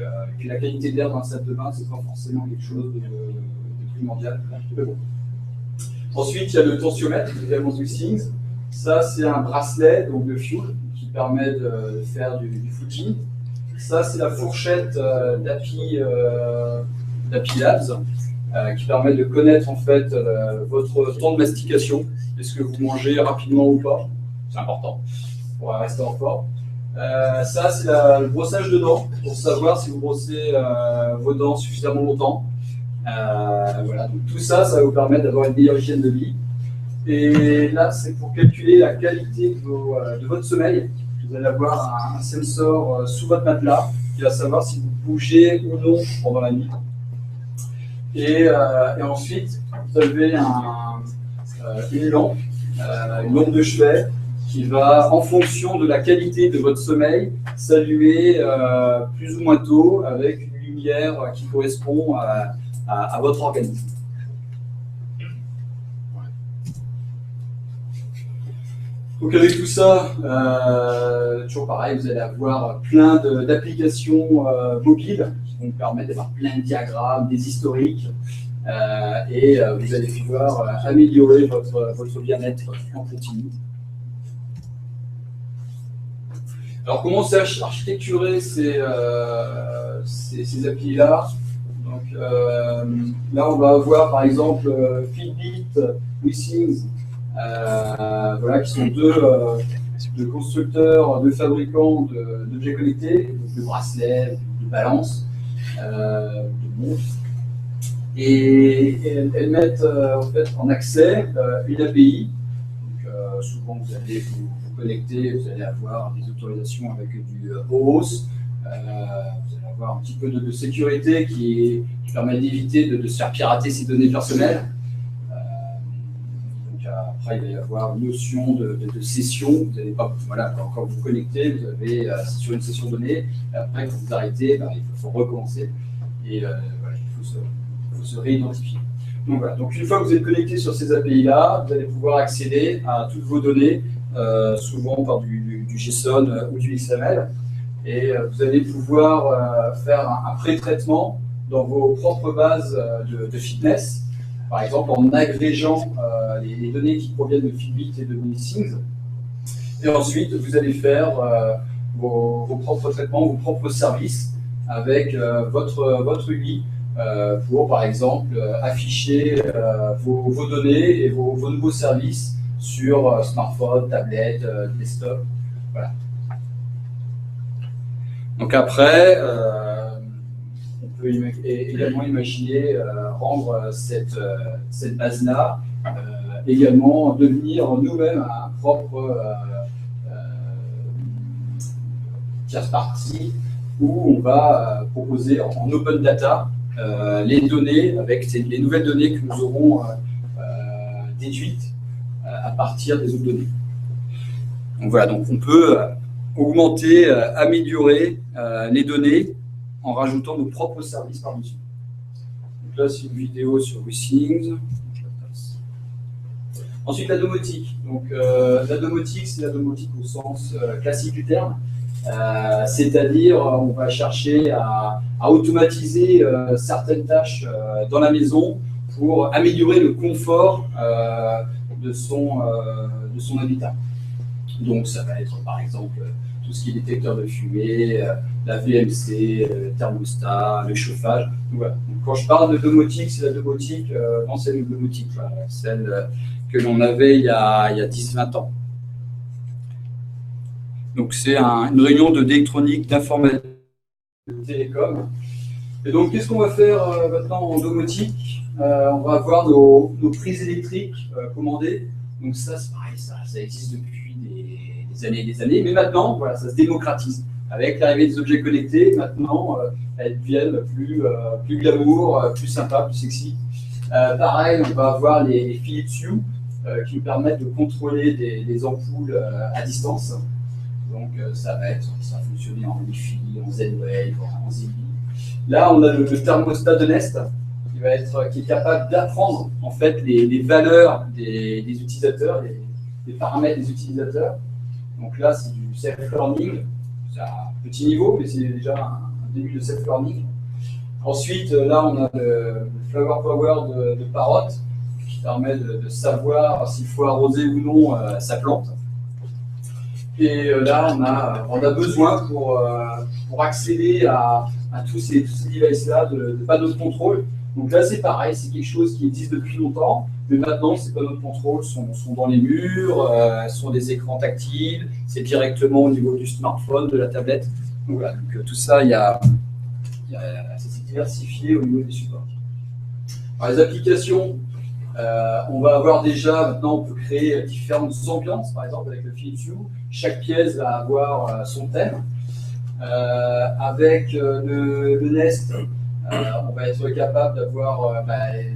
la qualité de l'air dans la salle de bain, c'est pas forcément quelque chose de primordial. Mais bon. Ensuite, il y a le tensiomètre, également WeSings. Ça, c'est un bracelet donc de fuel qui permet de faire du footing. Ça, c'est la fourchette d'Happy Labs qui permet de connaître en fait votre temps de mastication. Est-ce que vous mangez rapidement ou pas? C'est important pour rester en forme. Ça, c'est le brossage de dents pour savoir si vous brossez vos dents suffisamment longtemps. Voilà, donc tout ça, ça va vous permettre d'avoir une meilleure hygiène de vie. Et là, c'est pour calculer la qualité de votre sommeil. Vous allez avoir un sensor sous votre matelas qui va savoir si vous bougez ou non pendant la nuit. Et ensuite, vous avez une lampe de chevet qui va, en fonction de la qualité de votre sommeil, s'allumer plus ou moins tôt avec une lumière qui correspond à votre organisme. Donc avec tout ça, toujours pareil, vous allez avoir plein d'applications mobiles qui vont vous permettre d'avoir plein de diagrammes, des historiques, et vous allez pouvoir améliorer votre bien-être en continu. Alors comment c'est architecturé ces applis-là? Donc là, on va avoir par exemple Fitbit, WeSings, voilà, qui sont deux constructeurs, deux fabricants d'objets connectés, de bracelets, de balances, de montres. Et elles mettent en fait en accès une API. Donc, souvent, vous allez vous connecter, vous allez avoir des autorisations avec du OAuth. Vous allez avoir un petit peu de sécurité qui permet d'éviter de se faire pirater ces données personnelles. Donc après, il va y avoir une notion de session. Vous n'allez pas, voilà, quand vous vous connectez, vous avez sur une session donnée. Après, quand vous arrêtez, il faut recommencer. Et voilà, il faut se réidentifier. Donc voilà. Donc une fois que vous êtes connecté sur ces API-là, vous allez pouvoir accéder à toutes vos données, souvent par du JSON ou du XML. Et vous allez pouvoir faire un pré-traitement dans vos propres bases de fitness, par exemple en agrégeant les données qui proviennent de Fitbit et de WeSings. Et ensuite, vous allez faire vos propres traitements, vos propres services avec votre UI pour, par exemple, afficher vos données et vos nouveaux services sur smartphone, tablette, desktop. Voilà. Donc après, on peut également imaginer rendre cette base-là, également devenir nous-mêmes un propre tierce partie où on va proposer en open data les données avec les nouvelles données que nous aurons déduites à partir des autres données. Donc voilà, donc on peut augmenter, améliorer les données en rajoutant nos propres services par-dessus. Donc là, c'est une vidéo sur WeSings. Ensuite, la domotique. Donc la domotique, c'est la domotique au sens classique du terme. C'est-à-dire, on va chercher à automatiser certaines tâches dans la maison pour améliorer le confort de son habitat. Donc, ça va être par exemple tout ce qui est détecteur de fumée, la VMC, le thermostat, le chauffage. Donc, voilà. Donc, quand je parle de domotique, c'est la domotique, l'ancienne domotique, celle que l'on avait il y a 10-20 ans. Donc, c'est une réunion d'électronique, d'informatique, de télécom. Et donc, qu'est-ce qu'on va faire maintenant en domotique? On va avoir nos prises électriques commandées. Donc, ça, c'est pareil, ça existe depuis des années et des années. Mais maintenant, voilà, ça se démocratise. Avec l'arrivée des objets connectés, maintenant, elles deviennent plus glamour, plus sympa, plus sexy. Pareil, on va avoir les Philips Hue qui nous permettent de contrôler des ampoules à distance. Donc ça va fonctionner en Wi-Fi, en Z-Wave, en Zigbee. Là, on a le thermostat de Nest qui est capable d'apprendre en fait les valeurs des utilisateurs, les paramètres des utilisateurs. Donc là, c'est du self-learning. C'est un petit niveau, mais c'est déjà un début de self-learning. Ensuite, là, on a le Flower Power de Parrot qui permet de savoir s'il faut arroser ou non sa plante. Et là, on a besoin pour accéder à tous ces devices-là de panneaux de contrôle. Donc là, c'est pareil, c'est quelque chose qui existe depuis longtemps, mais maintenant, ces panneaux de contrôle sont dans les murs, sont des écrans tactiles, c'est directement au niveau du smartphone, de la tablette. Donc voilà, donc, tout ça, c'est diversifié au niveau des supports. Alors, les applications, on va avoir déjà, maintenant, on peut créer différentes ambiances, par exemple avec le Philips Hue. Chaque pièce va avoir son thème. Avec le Nest, on va être capable d'avoir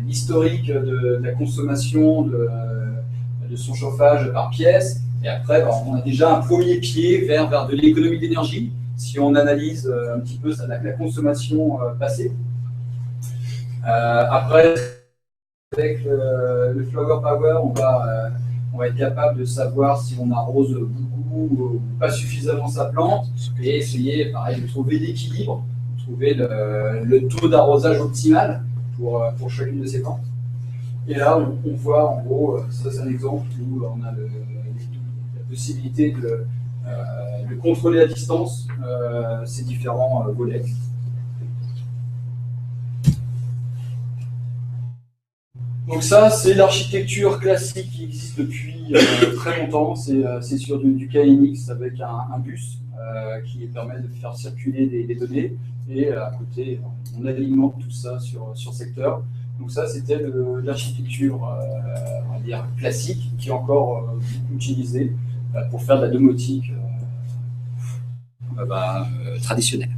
l'historique de la consommation de son chauffage par pièce. Et après, on a déjà un premier pied vers de l'économie d'énergie, si on analyse un petit peu la consommation passée. Après, avec le Flower Power, on va être capable de savoir si on arrose beaucoup ou pas suffisamment sa plante et essayer, pareil, de trouver l'équilibre, trouver le taux d'arrosage optimal pour chacune de ces plantes. Et là, on voit en gros, ça c'est un exemple où on a la possibilité de contrôler à distance ces différents volets. Donc ça, c'est l'architecture classique qui existe depuis très longtemps. C'est sur du KNX avec un bus qui permet de faire circuler des données. Et à côté, on alimente tout ça sur secteur. Donc ça, c'était l'architecture on va dire classique qui est encore beaucoup utilisée pour faire de la domotique traditionnelle.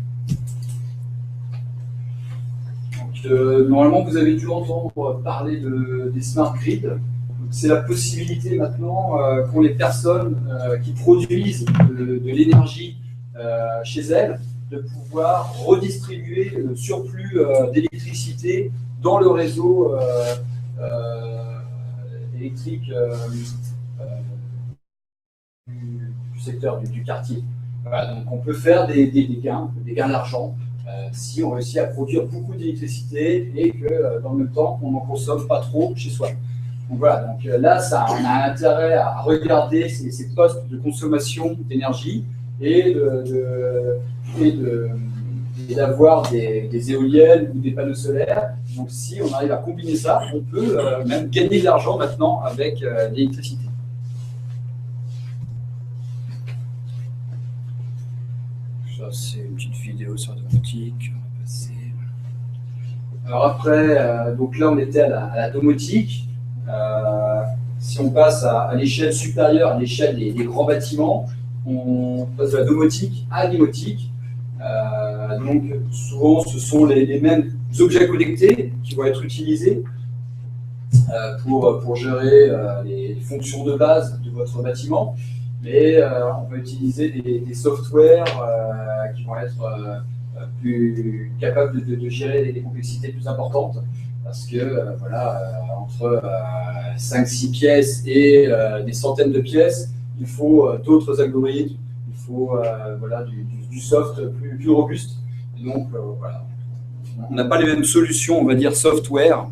Normalement, vous avez dû entendre parler des smart grids. C'est la possibilité maintenant qu'ont les personnes qui produisent de l'énergie chez elles de pouvoir redistribuer le surplus d'électricité dans le réseau électrique du secteur, du quartier. Voilà, donc on peut faire des gains d'argent si on réussit à produire beaucoup d'électricité et que dans le même temps, on n'en consomme pas trop chez soi. Donc voilà, donc là, on a intérêt à regarder ces postes de consommation d'énergie et d'avoir des éoliennes ou des panneaux solaires. Donc si on arrive à combiner ça, on peut même gagner de l'argent maintenant avec l'électricité. Ça, c'est une petite vidéo sur la domotique. On va passer. Alors après, donc là, on était à la domotique. Si on passe à l'échelle supérieure, à l'échelle des grands bâtiments, on passe de la domotique à l'imotique. Donc souvent, ce sont les mêmes objets connectés qui vont être utilisés pour gérer les fonctions de base de votre bâtiment. Mais on va utiliser des softwares qui vont être plus capables de gérer des complexités plus importantes. Parce que entre 5-6 pièces et des centaines de pièces, il faut d'autres algorithmes, il faut du soft plus robuste. Et donc, on n'a pas les mêmes solutions, on va dire, software.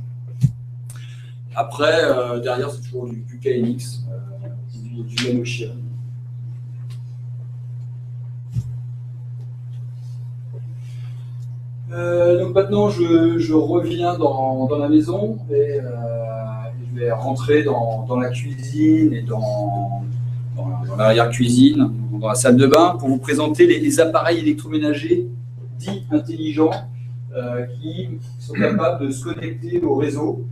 Après, derrière, c'est toujours du KNX, du Yanoshia. Donc maintenant, je reviens dans la maison et je vais rentrer dans la cuisine et dans l'arrière-cuisine, dans la salle de bain, pour vous présenter les appareils électroménagers dits intelligents qui sont capables de se connecter au réseau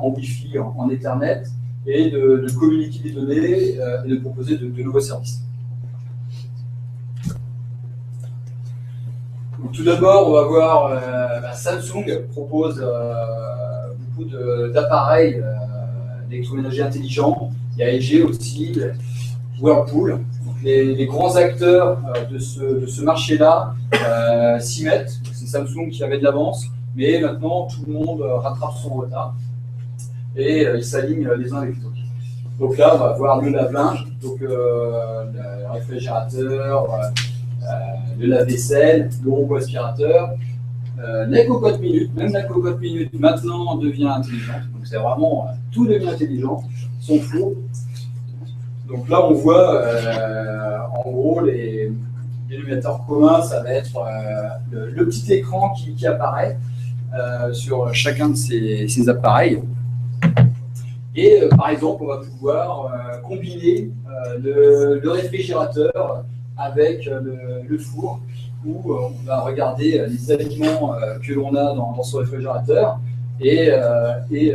en Wi-Fi, en Ethernet, et de communiquer des données et de proposer de nouveaux services. Donc, tout d'abord, on va voir Samsung propose beaucoup beaucoup d'appareils d'électroménager intelligents. Il y a LG aussi, Whirlpool. Donc les grands acteurs de ce marché-là s'y mettent. C'est Samsung qui avait de l'avance, mais maintenant tout le monde rattrape son retard et ils s'alignent les uns avec les autres. Donc là, on va voir le lave-linge, donc le réfrigérateur, le lave-vaisselle, le robot aspirateur, la cocotte minute. Même la cocotte minute maintenant devient intelligente. Donc c'est vraiment tout devient intelligent. Son four. Donc là, on voit en gros les illuminateurs communs, ça va être le petit écran qui apparaît sur chacun de ces appareils. Et par exemple, on va pouvoir combiner le réfrigérateur avec le four, où on va regarder les aliments que l'on a dans son réfrigérateur et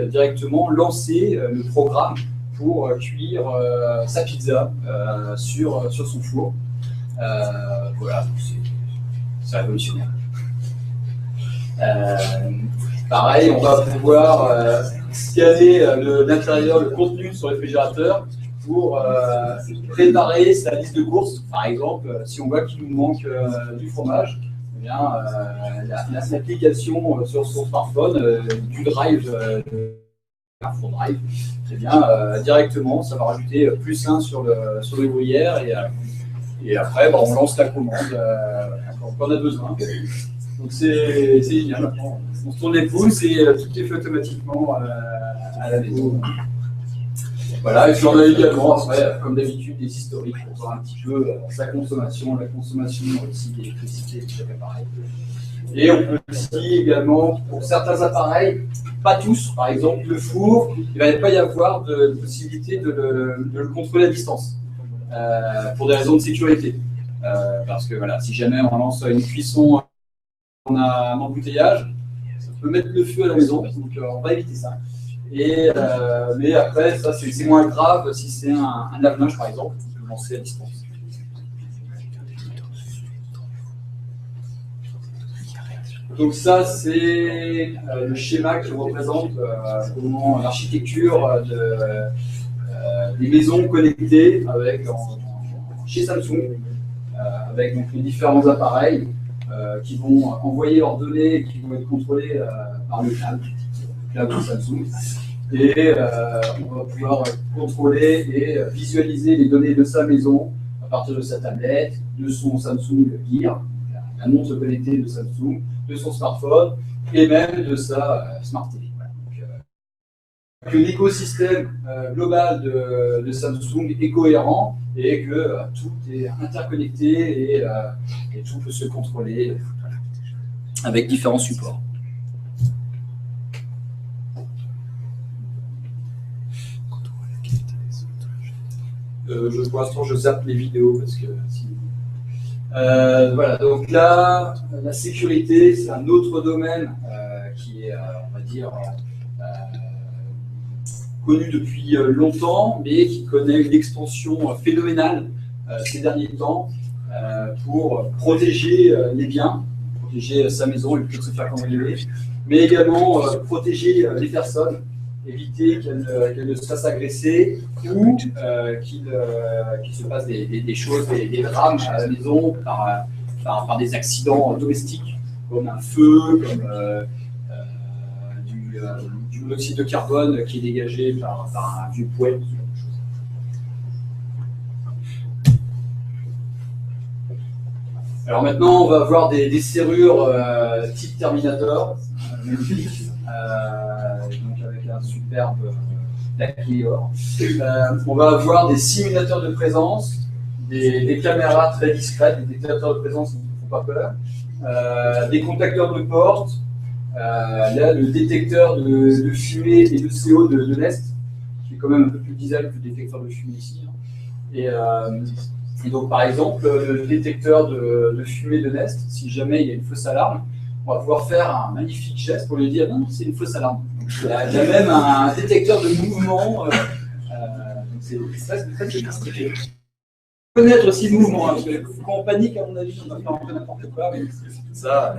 directement lancer le programme pour cuire sa pizza sur son four. Voilà, c'est révolutionnaire. Pareil, on va pouvoir scanner l'intérieur, le contenu de son réfrigérateur pour préparer sa liste de courses. Par exemple, si on voit qu'il nous manque du fromage, eh bien, l'application sur son smartphone du drive, Carrefour Drive, très bien, directement, ça va rajouter +1 sur le gruyère et après, on lance la commande quand on a besoin. Donc c'est génial. On se tourne les pouces et tout est fait automatiquement à la maison. Voilà, et puis on a également, après, comme d'habitude, des historiques pour voir un petit peu sa consommation, la consommation aussi d'électricité de chaque appareil. Et on peut aussi également, pour certains appareils, pas tous, par exemple le four, il ne va pas y avoir de possibilité de le contrôler à distance, pour des raisons de sécurité. Parce que voilà, si jamais on lance une cuisson, on a un embouteillage, ça peut mettre le feu à la maison, donc on va éviter ça. Mais après, ça c'est moins grave si c'est un lave-linge par exemple, on peut lancer à distance. Donc ça c'est le schéma qui représente comment l'architecture des maisons connectées avec, chez Samsung, avec donc, les différents appareils qui vont envoyer leurs données et qui vont être contrôlés par le cloud de Samsung. Et on va pouvoir contrôler et visualiser les données de sa maison à partir de sa tablette, de son Samsung Gear, la montre connectée de Samsung, de son smartphone et même de sa Smart TV. Voilà. Donc, l'écosystème global de Samsung est cohérent et que tout est interconnecté et tout peut se contrôler avec différents supports. Pour l'instant, je zappe les vidéos parce que si. Voilà, donc là, la sécurité, c'est un autre domaine qui est, on va dire, connu depuis longtemps, mais qui connaît une expansion phénoménale ces derniers temps pour protéger les biens, protéger sa maison et puis se faire cambrioler, mais également protéger les personnes, éviter qu'elles ne se fassent agresser ou qu'il se passe des choses, des drames à la maison par des accidents domestiques, comme un feu, comme du monoxyde de carbone qui est dégagé par un vieux poêle. Alors maintenant, on va voir des serrures type Terminator, magnifique, donc avec un superbe taquet or. On va avoir des simulateurs de présence, des caméras très discrètes, des détecteurs de présence qui ne font pas peur, des contacteurs de porte, là le détecteur de fumée et de CO de Nest, qui est quand même un peu plus diesel que le détecteur de fumée ici. Et donc par exemple, le détecteur de fumée de Nest, si jamais il y a une fausse alarme, on va pouvoir faire un magnifique geste pour lui dire non, c'est une fausse alarme. Donc, il y a même un détecteur de mouvement. C'est très sophistiqué. Connaître aussi le mouvement, hein, parce que quand on panique, à mon avis, on va faire un peu n'importe quoi, mais ça.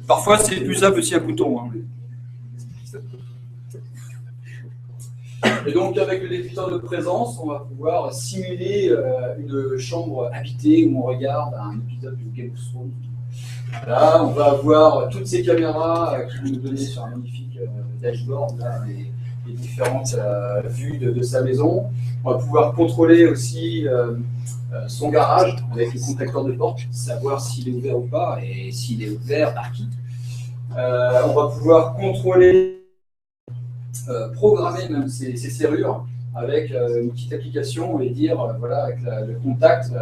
Parfois, c'est plus simple aussi à bouton. Hein. Et donc, avec le détecteur de présence, on va pouvoir simuler une chambre habitée où on regarde un épisode du Game of Thrones. Là, on va avoir toutes ces caméras qui vont nous donner sur un magnifique dashboard là, les différentes vues de sa maison. On va pouvoir contrôler aussi son garage avec le contacteur de porte, savoir s'il est ouvert ou pas et s'il est ouvert, par qui. On va pouvoir contrôler, programmer même ses serrures avec une petite application et dire, voilà, avec le contact,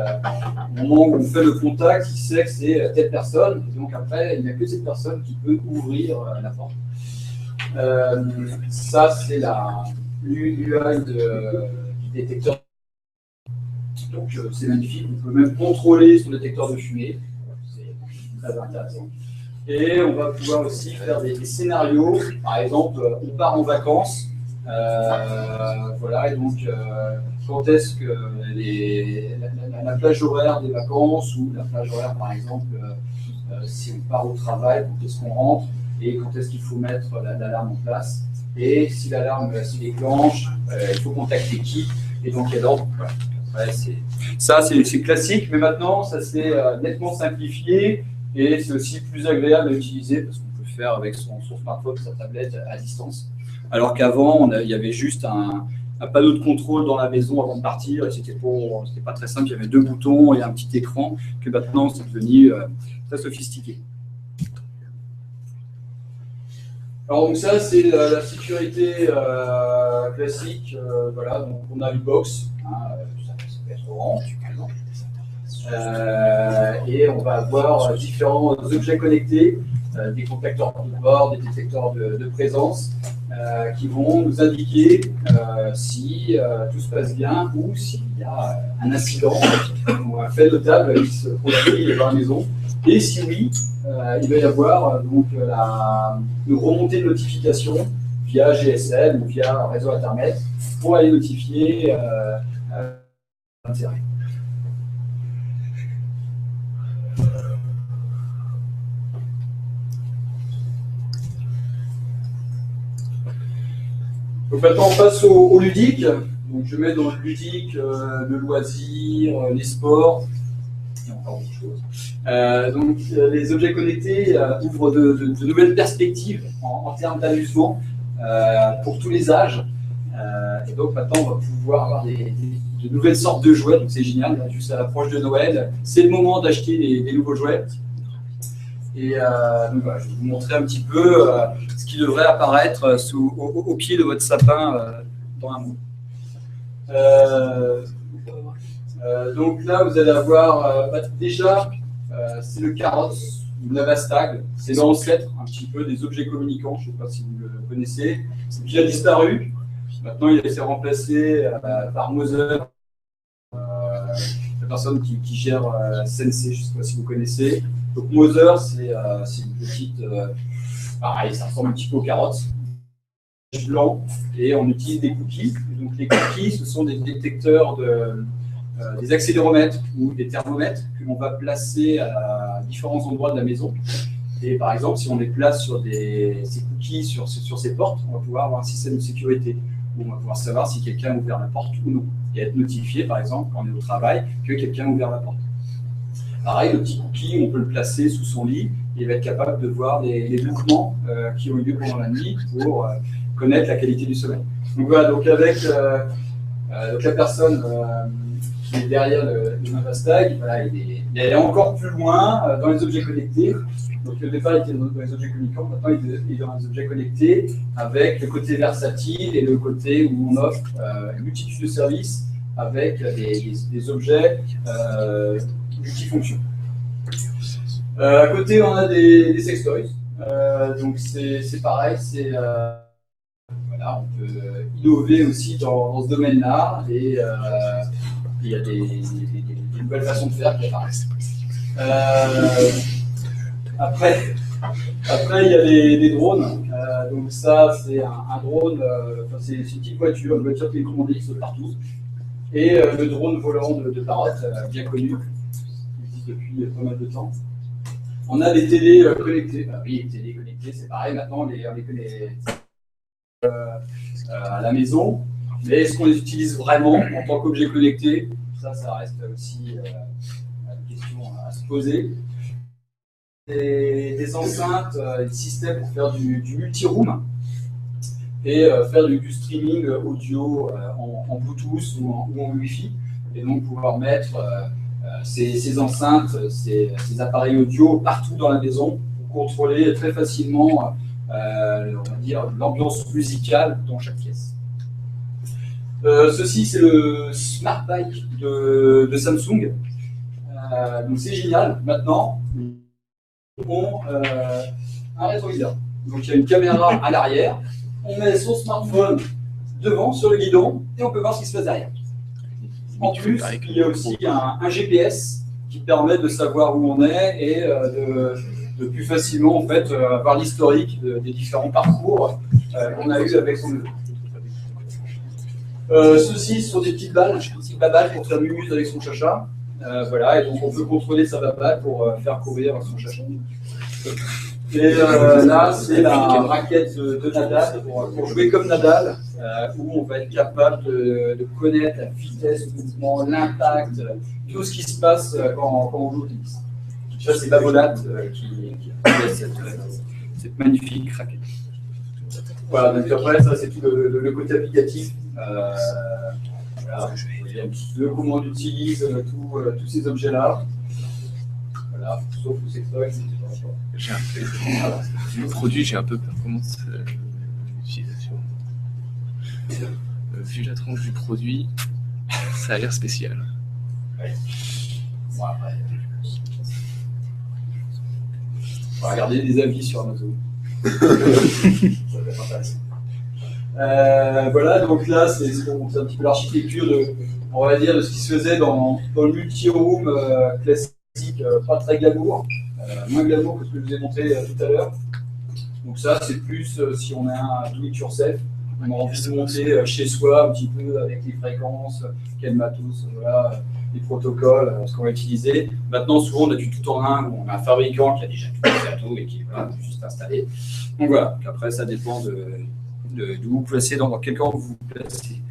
au moment où on fait le contact, il sait que c'est telle personne, et donc après, il n'y a que cette personne qui peut ouvrir la porte. Ça, c'est l'UI du détecteur. Donc, c'est magnifique, on peut même contrôler son détecteur de fumée, c'est très intéressant. Et on va pouvoir aussi faire des scénarios. Par exemple, on part en vacances. Voilà, et donc quand est-ce que la plage horaire des vacances ou la plage horaire, par exemple, si on part au travail, quand est-ce qu'on rentre et quand est-ce qu'il faut mettre l'alarme en place. Et si l'alarme se déclenche, il faut contacter qui et dans quel ordre. Voilà. Ouais, ça, c'est classique, mais maintenant, ça s'est nettement simplifié. Et c'est aussi plus agréable à utiliser parce qu'on peut le faire avec son smartphone, sa tablette à distance. Alors qu'avant, il y avait juste un panneau de contrôle dans la maison avant de partir et c'était pas très simple. Il y avait 2 boutons et un petit écran que maintenant c'est devenu très sophistiqué. Alors donc ça, c'est la sécurité classique. Voilà, donc on a une box, hein, ça peut être orange, par exemple. Et on va avoir différents objets connectés, des contacteurs de bord, des détecteurs de présence, qui vont nous indiquer si tout se passe bien ou s'il y a un incident ou un fait notable qui se produit dans la maison. Et si oui, il va y avoir donc une remontée de notification via GSM ou via réseau Internet pour aller notifier l'intérêt. Donc maintenant on passe au ludique. Donc je mets dans le ludique le loisir, les sports et encore autre chose. Donc les objets connectés ouvrent de nouvelles perspectives en termes d'amusement pour tous les âges. Et donc maintenant on va pouvoir avoir de nouvelles sortes de jouets. Donc c'est génial. Là, juste à l'approche de Noël, c'est le moment d'acheter des nouveaux jouets. Et donc voilà, je vais vous montrer un petit peu ce qui devrait apparaître au pied de votre sapin dans un mois. Donc là, vous allez avoir déjà, c'est le Carotte, ou Navastag. C'est l'ancêtre un petit peu des objets communicants. Je ne sais pas si vous le connaissez. C'est déjà disparu. Maintenant, il a été remplacé par Mother, la personne qui gère Sensei. Je ne sais pas si vous connaissez. Donc Mother, c'est une petite, pareil, ça ressemble un petit peu aux carottes, blanc, et on utilise des cookies. Donc les cookies, ce sont des détecteurs des accéléromètres ou des thermomètres que l'on va placer à différents endroits de la maison. Et par exemple, si on les place sur ces cookies sur ces portes, on va pouvoir avoir un système de sécurité où on va pouvoir savoir si quelqu'un a ouvert la porte ou non, et être notifié, par exemple, quand on est au travail, que quelqu'un a ouvert la porte. Pareil, le petit cookie, on peut le placer sous son lit et il va être capable de voir les mouvements qui ont eu lieu pendant la nuit pour connaître la qualité du sommeil. Donc voilà, donc avec donc la personne qui est derrière le Navastag, voilà, il est encore plus loin dans les objets connectés. Donc au départ, il était dans les objets communicants, maintenant il est dans les objets connectés avec le côté versatile et le côté où on offre une multitude de services avec des objets multifonctions. À côté, on a des sextoys. Donc c'est pareil, voilà, on peut innover aussi dans ce domaine-là et il y a des nouvelles façons de faire qui apparaissent. Après, il y a des drones. Donc ça, c'est un drone, c'est une petite voiture qui est commandée, qui saute partout. Et le drone volant de Parrot, bien connu, qui existe depuis pas mal de temps. On a des télés connectées. Oui, les télés connectées, c'est pareil, maintenant on les connaît. à la maison. Mais est-ce qu'on les utilise vraiment en tant qu'objet connecté? Ça reste aussi une question à se poser. Des enceintes, des systèmes pour faire du multi-room et faire du streaming audio en Bluetooth ou en Wi-Fi. Et donc pouvoir mettre ces enceintes, ces appareils audio partout dans la maison pour contrôler très facilement on va dire, l'ambiance musicale dans chaque pièce. Ceci, c'est le Smart Bike de Samsung. Donc c'est génial. Maintenant, on un rétroviseur. Donc il y a une caméra à l'arrière. On met son smartphone devant sur le guidon et on peut voir ce qui se passe derrière. En plus, il y a aussi un GPS qui permet de savoir où on est et de plus facilement en fait, avoir l'historique des différents parcours qu'on a eu avec son neveu. Ceux-ci sont des petites balles, babales pour faire mumuse avec son chacha. Voilà, et donc on peut contrôler sa babale pour faire courir son chacha. Et là, c'est la raquette de Nadal pour jouer comme Nadal, où on va être capable de connaître la vitesse, le mouvement, l'impact, tout ce qui se passe quand on joue au tennis. Ça, c'est Babolat qui a fait cette magnifique raquette. Voilà, donc après, ça, c'est tout le côté applicatif. Voilà, vous voyez un petit peu comment on utilise tous ces objets-là. Voilà, sauf que c'est ça, etc. Le produit, j'ai un peu peur. Comment c'est l'utilisation? Vu la tranche du produit, ça a l'air spécial. Ouais. Bon, après, on va regarder des avis sur Amazon. Ça va être intéressant. Voilà, donc là, c'est un petit peu l'architecture on va dire, de ce qui se faisait dans le multi-room classique, pas très glamour. Moins glamour que ce que je vous ai montré tout à l'heure. Donc ça, c'est plus si on a un do-it-yourself, on a envie de monter chez soi un petit peu avec les fréquences, quel matos, voilà, les protocoles, ce qu'on va utiliser. Maintenant, souvent, on a du tout en un, où on a un fabricant qui a déjà tout le plateau et qui va juste installer. Donc voilà, après, ça dépend d'où vous placez, dans quel camp vous vous placez.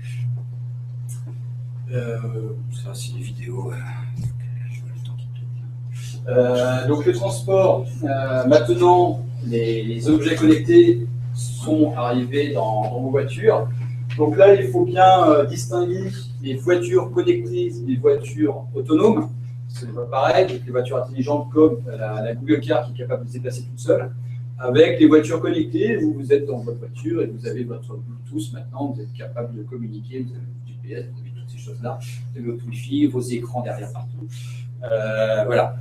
Ça, c'est des vidéos. Donc le transport, maintenant les objets connectés sont arrivés dans vos voitures. Donc là, il faut bien distinguer les voitures connectées des voitures autonomes. Ce n'est pas pareil, avec les voitures intelligentes comme la Google Car qui est capable de se déplacer toute seule. Avec les voitures connectées, vous êtes dans votre voiture et vous avez votre Bluetooth maintenant, vous êtes capable de communiquer, vous avez le GPS, vous avez toutes ces choses-là, vous avez votre Wi-Fi, vos écrans derrière partout. Voilà.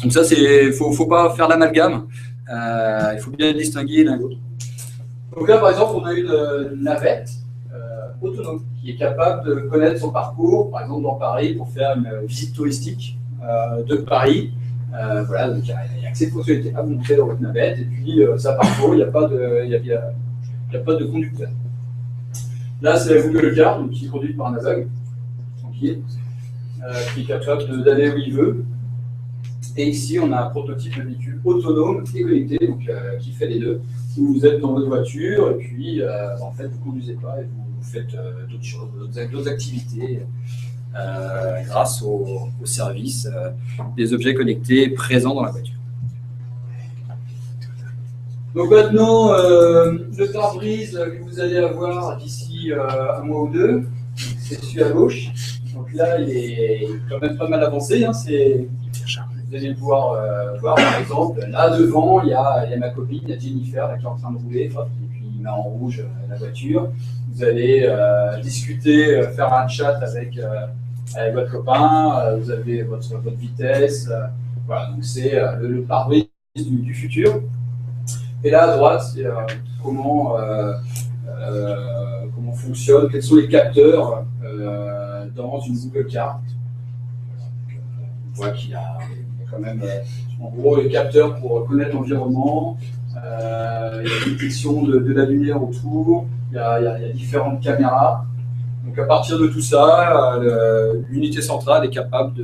Donc ça, il faut pas faire l'amalgame, il faut bien distinguer l'un et l'autre. Donc là, par exemple, on a une navette autonome qui est capable de connaître son parcours, par exemple dans Paris, pour faire une visite touristique de Paris. Voilà, donc il y a accès de fonctionnalités à vous montrer dans votre navette, et puis ça parcourt, il n'y a pas de conducteur. Là, c'est la Google Car, donc, qui est conduite par un aveugle, tranquille, qui est capable d'aller où il veut. Et ici, on a un prototype de véhicule autonome et connecté, donc, qui fait les deux. Où vous êtes dans votre voiture et puis en fait, vous ne conduisez pas et vous faites d'autres choses, d'autres activités grâce au service des objets connectés présents dans la voiture. Donc maintenant, le pare-brise que vous allez avoir d'ici un mois ou deux, c'est celui à gauche. Donc là, il est quand même pas mal avancé. Hein, vous allez pouvoir voir, par exemple, là devant, il y a ma copine, il y a Jennifer là, qui est en train de rouler, hop, et puis il met en rouge la voiture. Vous allez discuter, faire un chat avec votre copain, vous avez votre vitesse. Voilà, donc c'est le pare-brise du futur. Et là à droite, c'est comment fonctionne, quels sont les capteurs dans une Google Car. On voit qu'il y a quand même, en gros, les capteurs pour reconnaître l'environnement, il y a la détection de la lumière autour, il y a différentes caméras. Donc à partir de tout ça, l'unité centrale est capable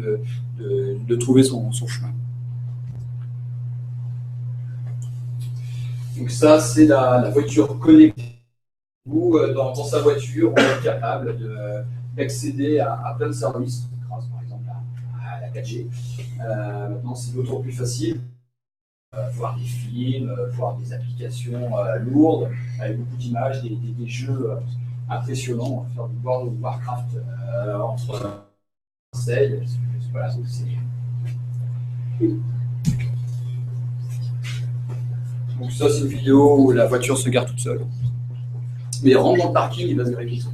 de trouver son chemin. Donc ça, c'est la voiture connectée où dans sa voiture, on est capable d'accéder à plein de services, grâce par exemple à la 4G. Maintenant, c'est d'autant plus facile. Voir des films, voir des applications lourdes, avec beaucoup d'images, des jeux impressionnants, faire du World of Warcraft entre Marseille. Voilà, donc ça, c'est une vidéo où la voiture se gare toute seule. Mais il rentre dans le parking, il va se garer tout seul.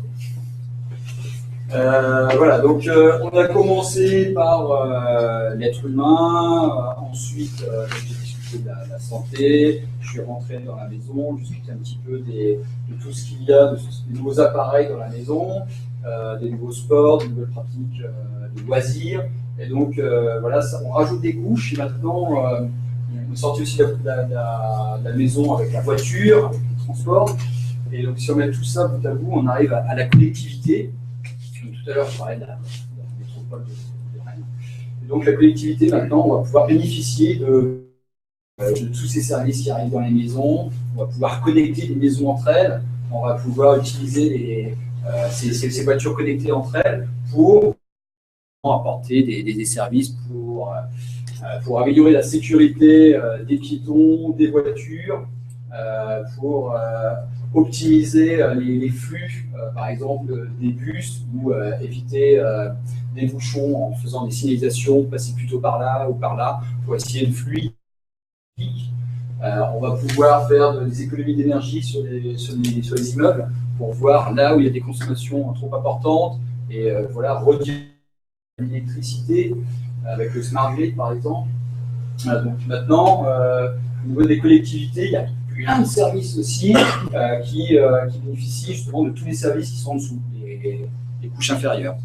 Voilà, donc on a commencé par l'être humain, ensuite j'ai discuté de la santé, je suis rentré dans la maison, je discuté un petit peu de tout ce qu'il y a, des nouveaux appareils dans la maison, des nouveaux sports, des nouvelles pratiques de loisirs, et donc voilà, ça, on rajoute des couches, et maintenant on est sorti aussi de la maison avec la voiture, avec le transport, et donc si on met tout ça bout à bout, on arrive à la collectivité. Tout à l'heure, je parlais de la métropole de Rennes. Et donc, la collectivité, maintenant, on va pouvoir bénéficier de tous ces services qui arrivent dans les maisons. On va pouvoir connecter les maisons entre elles. On va pouvoir utiliser ces voitures connectées entre elles pour apporter des services pour améliorer la sécurité des piétons, des voitures, pour optimiser les flux, par exemple des bus, ou éviter des bouchons en faisant des signalisations, passer plutôt par là ou par là, pour essayer de fluidifier. On va pouvoir faire des économies d'énergie sur les immeubles, pour voir là où il y a des consommations trop importantes, et voilà, rediriger l'électricité avec le smart grid par exemple. Donc maintenant, au niveau des collectivités, il y a plein de services aussi qui bénéficient justement de tous les services qui sont en dessous, les couches inférieures,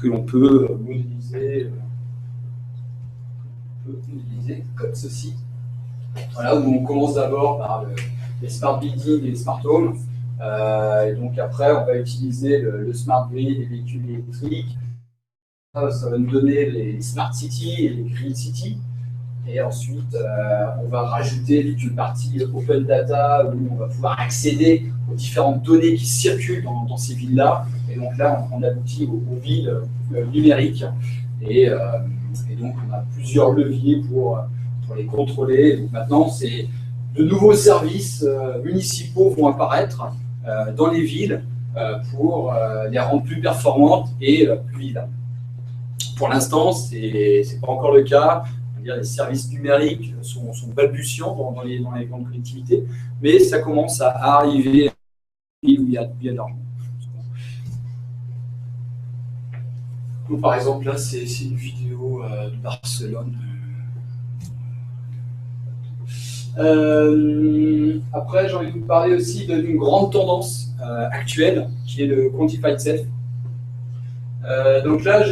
que l'on peut modéliser comme ceci. Voilà, où on commence d'abord par les smart buildings et les smart homes. Et donc après, on va utiliser le smart grid, les véhicules électriques. Ça va nous donner les smart cities et les green cities. Et ensuite, on va rajouter toute une partie open data où on va pouvoir accéder aux différentes données qui circulent dans ces villes-là. Et donc là, on aboutit aux villes numériques. Et donc, on a plusieurs leviers pour les contrôler. Donc maintenant, de nouveaux services municipaux vont apparaître dans les villes pour les rendre plus performantes et plus vivables. Pour l'instant, ce n'est pas encore le cas. Les services numériques sont balbutiants dans les grandes collectivités, mais ça commence à arriver où il y a de l'argent. Donc, par exemple, là, c'est une vidéo de Barcelone. Après, j'ai envie de vous parler aussi d'une grande tendance actuelle, qui est le Quantified Self. Donc là,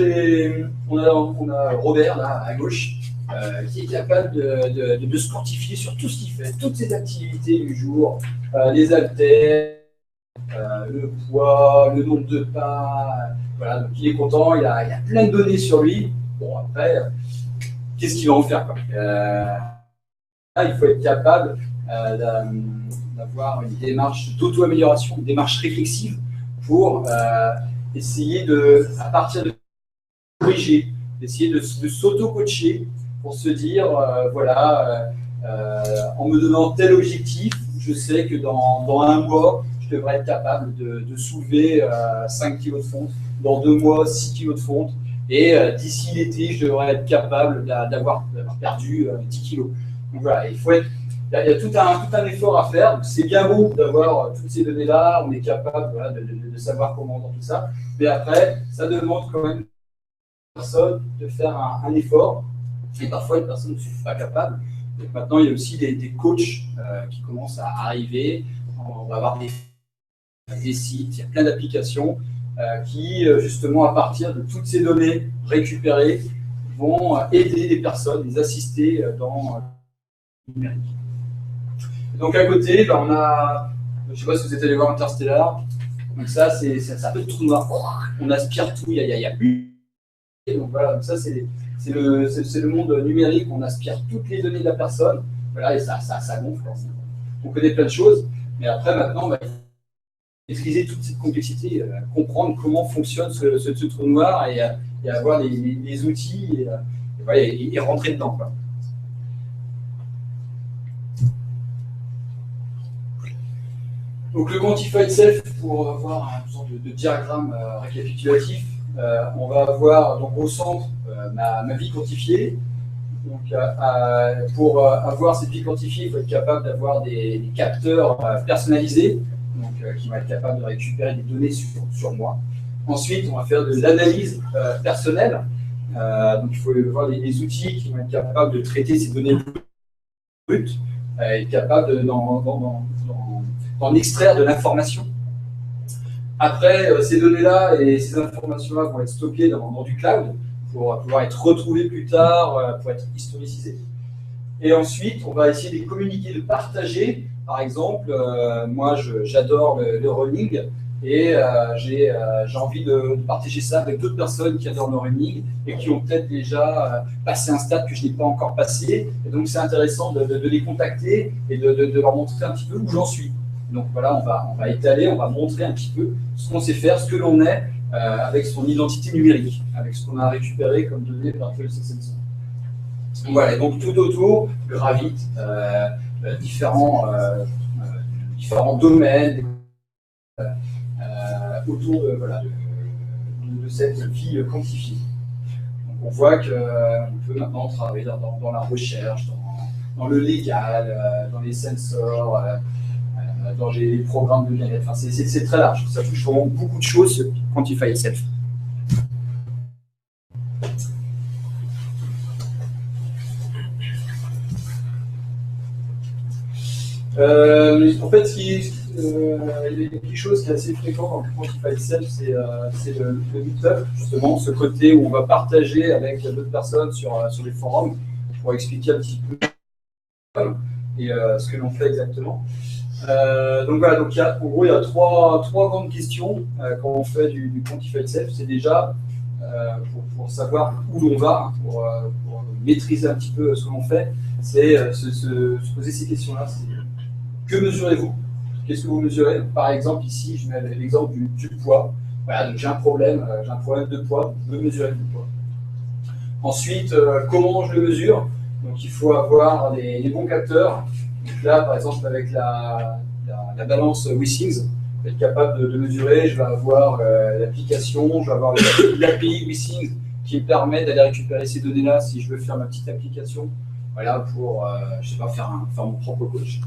on a Robert, là, à gauche, qui est capable de se quantifier sur tout ce qu'il fait, toutes ses activités du jour, les haltères, le poids, le nombre de pas. Voilà, donc il est content, il a plein de données sur lui. Bon, après, qu'est-ce qu'il va en faire, quoi. Là, il faut être capable d'avoir une démarche d'auto-amélioration, une démarche réflexive pour essayer à partir de corriger, d'essayer de s'auto-coacher pour se dire, voilà, en me donnant tel objectif, je sais que dans un mois, je devrais être capable de soulever 5 kg de fonte, dans 2 mois, 6 kg de fonte, et d'ici l'été, je devrais être capable d'avoir perdu 10 kg. Donc voilà, il y a tout un effort à faire. C'est bien beau d'avoir toutes ces données-là, on est capable, voilà, de savoir comment dans tout ça, mais après, ça demande quand même personne de faire un effort, et parfois les personnes ne sont pas capables. Donc maintenant, il y a aussi des coachs qui commencent à arriver. On va avoir des sites, il y a plein d'applications qui, justement, à partir de toutes ces données récupérées, vont aider les personnes, les assister dans le numérique. Donc à côté, on a, je ne sais pas si vous êtes allé voir Interstellar, donc ça, c'est un peu de trou noir. On aspire tout, il y a plus. Donc voilà, donc ça c'est le monde numérique, on aspire toutes les données de la personne, voilà, et ça gonfle. On connaît plein de choses, mais après maintenant, maîtriser toute cette complexité, comprendre comment fonctionne ce trou noir et avoir les outils et rentrer dedans, quoi. Donc le Quantified Self, pour avoir une sorte de diagramme récapitulatif, on va avoir donc au centre ma vie quantifiée. Donc, pour avoir cette vie quantifiée, il faut être capable d'avoir des capteurs personnalisés, donc, qui vont être capables de récupérer des données sur moi. Ensuite, on va faire de l'analyse personnelle. Donc, il faut avoir des outils qui vont être capables de traiter ces données brutes et capables d'en extraire de l'information. Après, ces données-là et ces informations-là vont être stockées dans du cloud pour pouvoir être retrouvées plus tard, pour être historicisées. Et ensuite, on va essayer de les communiquer, de partager. Par exemple, moi, j'adore le running et j'ai envie de partager ça avec d'autres personnes qui adorent le running et qui ont peut-être déjà passé un stade que je n'ai pas encore passé. Et donc, c'est intéressant de les contacter et de leur montrer un petit peu où j'en suis. Donc voilà, on va étaler, on va montrer un petit peu ce qu'on sait faire, ce que l'on est avec son identité numérique, avec ce qu'on a récupéré comme données Virtual Sensor. Voilà, donc tout autour gravitent différents domaines autour de cette vie quantifiée. Donc on voit qu'on peut maintenant travailler dans la recherche, dans le légal, dans les sensors, dans les programmes de bien-être. Enfin, c'est très large, ça touche vraiment beaucoup de choses, ce Quantified Self. En fait, il y a quelque chose qui est assez fréquent dans le Quantified Self, c'est le meetup, justement, ce côté où on va partager avec d'autres personnes sur les forums pour expliquer un petit peu ce que l'on fait exactement. Donc voilà, donc en gros, il y a trois grandes questions quand on fait du Quantified Self. C'est déjà pour savoir où l'on va, pour maîtriser un petit peu ce que l'on fait, c'est se poser ces questions-là. Que mesurez-vous? Qu'est-ce que vous mesurez? Par exemple, ici, je mets l'exemple du poids. Voilà, donc j'ai un problème de poids, je veux mesurer le poids. Ensuite, comment je le mesure? Donc il faut avoir les bons capteurs. Donc là, par exemple, avec la balance WeSings, je vais être capable de mesurer. Je vais avoir l'application, je vais avoir l'API WeSings qui me permet d'aller récupérer ces données-là si je veux faire ma petite application. Voilà, pour je sais pas, faire mon propre coach.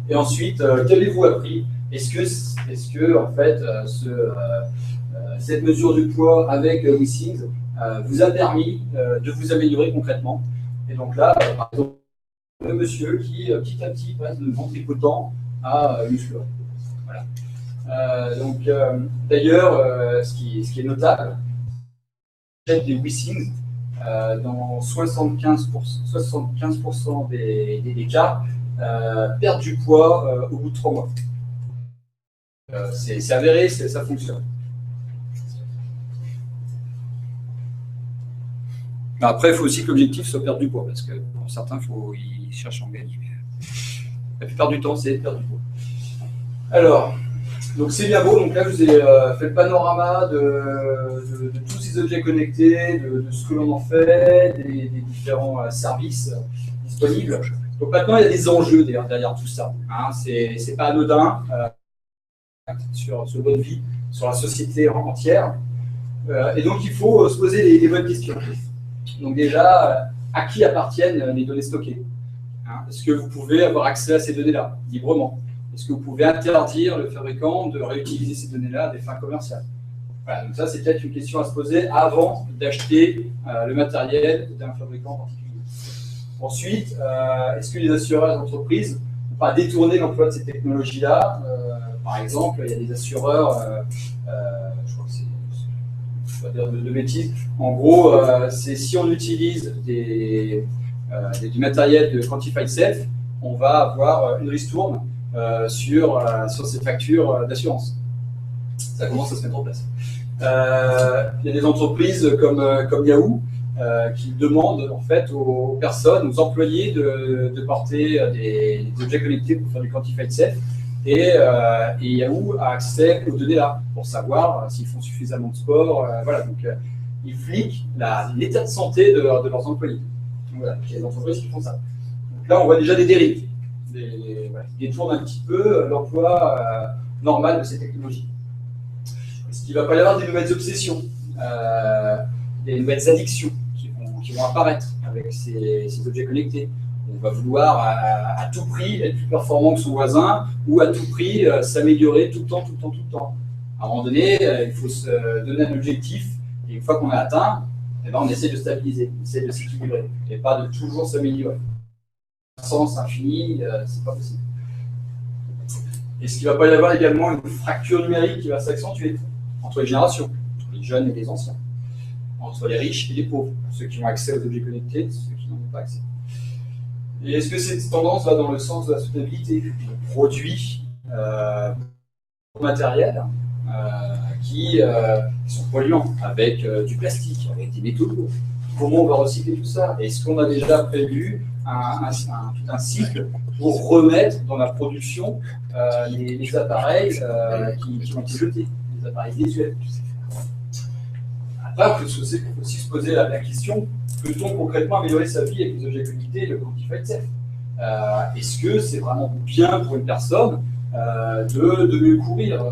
Et ensuite, qu'avez-vous appris? Est-ce que en fait, cette mesure du poids avec WeSings vous a permis de vous améliorer concrètement? Et donc là, par exemple, le monsieur qui petit à petit passe de ventripotent à musculeux. Voilà. Donc, d'ailleurs, ce qui est notable, des WeSings, dans 75% des cas, perdre du poids au bout de 3 mois. C'est avéré, ça fonctionne. Après, il faut aussi que l'objectif soit perdre du poids, parce que pour certains, ils cherchent à en gagner. La plupart du temps, c'est perdre du poids. Alors, donc c'est bien beau. Donc là, je vous ai fait le panorama de tous ces objets connectés, de ce que l'on en fait, des différents services disponibles. Donc maintenant, il y a des enjeux derrière tout ça. Hein. C'est pas anodin sur votre vie, sur la société entière. Et donc, il faut se poser les bonnes questions. Donc déjà, à qui appartiennent les données stockées? Est-ce que vous pouvez avoir accès à ces données-là librement? Est-ce que vous pouvez interdire le fabricant de réutiliser ces données-là à des fins commerciales? Voilà, donc ça, c'est peut-être une question à se poser avant d'acheter le matériel d'un fabricant en particulier. Ensuite, est-ce que les assureurs d'entreprise ne vont pas détourner l'emploi de ces technologies-là? Par exemple, il y a des assureurs, je crois que c'est... je ne vais pas dire de bêtises. En gros, c'est si on utilise du matériel de Quantified Self, on va avoir une ristourne sur ces factures d'assurance. Ça commence à se mettre en place. Il y a des entreprises comme Yahoo qui demandent en fait aux personnes, aux employés de porter des objets connectés pour faire du Quantified Self. et Yahoo a accès aux données là pour savoir s'ils font suffisamment de sport. Voilà, donc ils fliquent l'état de santé de leurs employés. Donc, voilà, il y a des entreprises qui font ça. Donc là, on voit déjà des dérives, qui détournent un petit peu l'emploi normal de ces technologies. Est-ce qu'il ne va pas y avoir des nouvelles obsessions, des nouvelles addictions qui vont apparaître avec ces objets connectés? On va vouloir à tout prix être plus performant que son voisin ou à tout prix s'améliorer tout le temps. À un moment donné, il faut se donner un objectif et une fois qu'on l'a atteint, eh ben, on essaie de stabiliser, on essaie de s'équilibrer et pas de toujours s'améliorer. Sens infini, c'est pas possible. Est-ce qu'il ne va pas y avoir également une fracture numérique qui va s'accentuer entre les générations, entre les jeunes et les anciens, entre les riches et les pauvres, ceux qui ont accès aux objets connectés, ceux qui n'en ont pas accès? Et est-ce que cette tendance va dans le sens de la soutenabilité des produits matériels qui sont polluants, avec du plastique, avec des métaux lourds? Comment on va recycler tout ça? Est-ce qu'on a déjà prévu tout un cycle pour remettre dans la production les appareils qui ont été jetés, les appareils visuels? Après, il faut aussi se poser la question, peut-on concrètement améliorer sa vie avec les objets connectés et le quantified self? Est-ce que c'est vraiment bien pour une personne de mieux courir?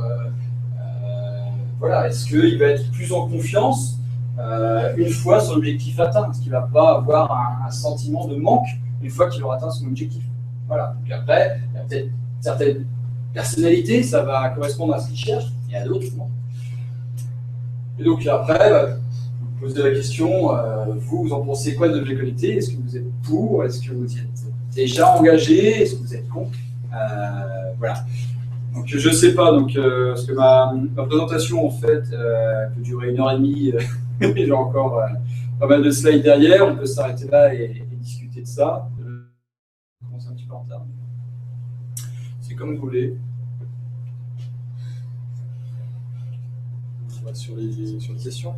Voilà, est-ce qu'il va être plus en confiance une fois son objectif atteint? Est-ce qu'il ne va pas avoir un sentiment de manque une fois qu'il aura atteint son objectif? Voilà, donc après, il y a peut-être certaines personnalités, ça va correspondre à ce qu'ils cherchent, et à d'autres, non. Et donc après, vous posez la question, vous en pensez quoi de l'objet connecté? Est-ce que vous êtes pour? Est-ce que vous y êtes déjà engagé? Est-ce que vous êtes contre? Voilà. Donc je ne sais pas, donc, parce que ma présentation en fait peut durer 1h30, j'ai encore pas mal de slides derrière, on peut s'arrêter là et discuter de ça. Je commence un petit peu en retard. C'est comme vous voulez. Sur les questions.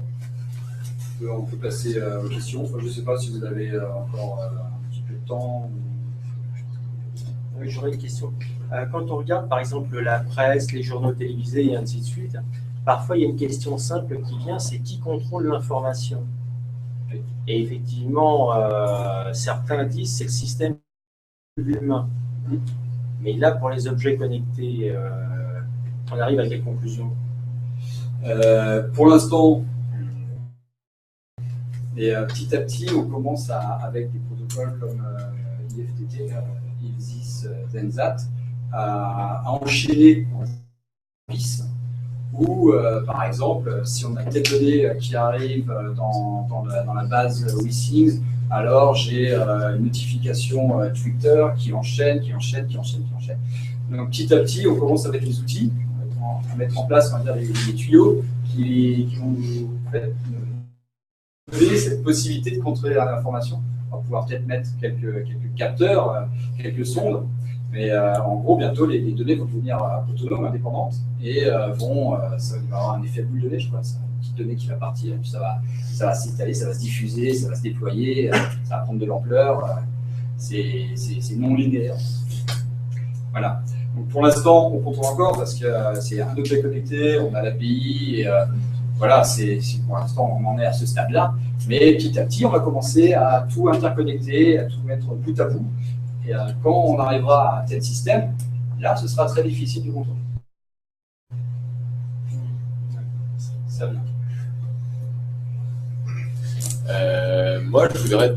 On peut passer aux questions. Enfin, je ne sais pas si vous avez encore un petit peu de temps. Oui, j'aurais une question. Quand on regarde par exemple la presse, les journaux télévisés et ainsi de suite, parfois il y a une question simple qui vient, c'est qui contrôle l'information? Et effectivement, certains disent c'est le système humain. Mais là, pour les objets connectés, on arrive à quelle conclusion? Pour l'instant, et petit à petit, on commence avec des protocoles comme IFTT, ILSIS, ZenSat, à enchaîner en service où, par exemple, si on a telle donnée qui arrive dans la base WeSings, alors j'ai une notification Twitter qui enchaîne. Donc petit à petit, on commence avec les outils, à mettre en place, on va dire, les tuyaux qui vont nous donner cette possibilité de contrôler l'information. On va pouvoir peut-être mettre quelques capteurs, quelques sondes, mais en gros, bientôt, les données vont devenir autonomes, indépendantes, et ça va avoir un effet boule de neige, quoi. C'est une petite donnée qui va partir, et puis ça va s'installer, ça va se diffuser, ça va se déployer, ça va prendre de l'ampleur. C'est non linéaire. Voilà. Donc pour l'instant, on contrôle encore parce que c'est un objet connecté, on a l'API, et voilà, pour l'instant, on en est à ce stade-là. Mais petit à petit, on va commencer à tout interconnecter, à tout mettre bout à bout. Et quand on arrivera à un tel système, là, ce sera très difficile de contrôler. Ça vient. Moi, je voudrais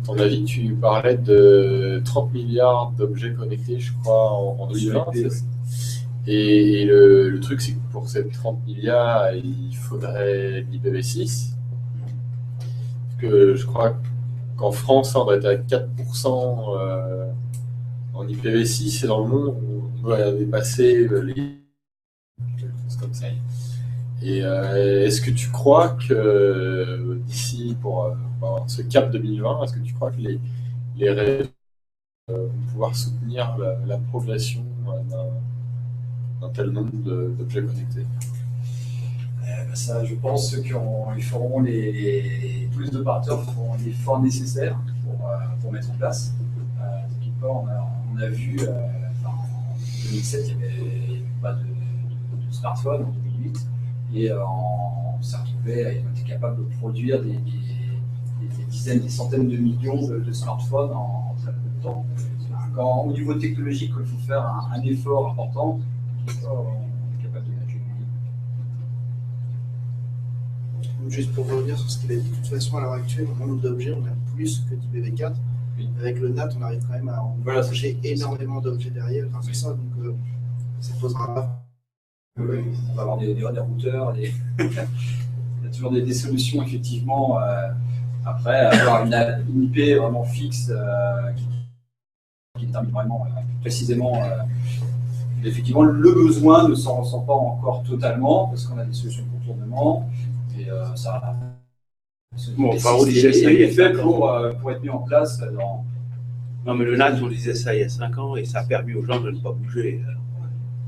ton avis. Tu parlais de 30 milliards d'objets connectés, je crois, en 2020. Et le truc, c'est que pour ces 30 milliards, il faudrait l'IPv6. Parce que je crois qu'en France, on doit être à 4% en IPv6, et dans le monde, on doit dépasser les choses comme ça. Et est-ce que tu crois que d'ici, pour avoir ce cap 2020, est-ce que tu crois que les réseaux vont pouvoir soutenir la progression d'un tel nombre d'objets connectés? Ça, je pense qu'ils feront tous les opérateurs feront l'effort nécessaire pour mettre en place. Typiquement, on a vu 2007, il n'y avait pas de smartphone, en 2008, et on s'est retrouvé, ils ont été capables de produire des dizaines, des centaines de millions de smartphones en très peu de temps. Au niveau technologique, il faut faire un effort important, on est capable de l'accueillir. Juste pour revenir sur ce qu'il a dit, de toute façon, à l'heure actuelle, en nombre d'objets, on a plus que d'IPv4. Oui. Avec le NAT, on arrive quand même à envoyer énormément d'objets derrière grâce à ça, donc ça posera pas. On va avoir des routeurs, il y a toujours des solutions, effectivement. Après, avoir une IP vraiment fixe qui détermine vraiment précisément. Effectivement, le besoin ne s'en ressent pas encore totalement parce qu'on a des solutions de contournement. Et ça. Bon, enfin, on disait ça il y a fait 5 pour être mis en place dans. Non, mais le NAT, on disait ça il y a 5 ans et ça a permis aux gens de ne pas bouger.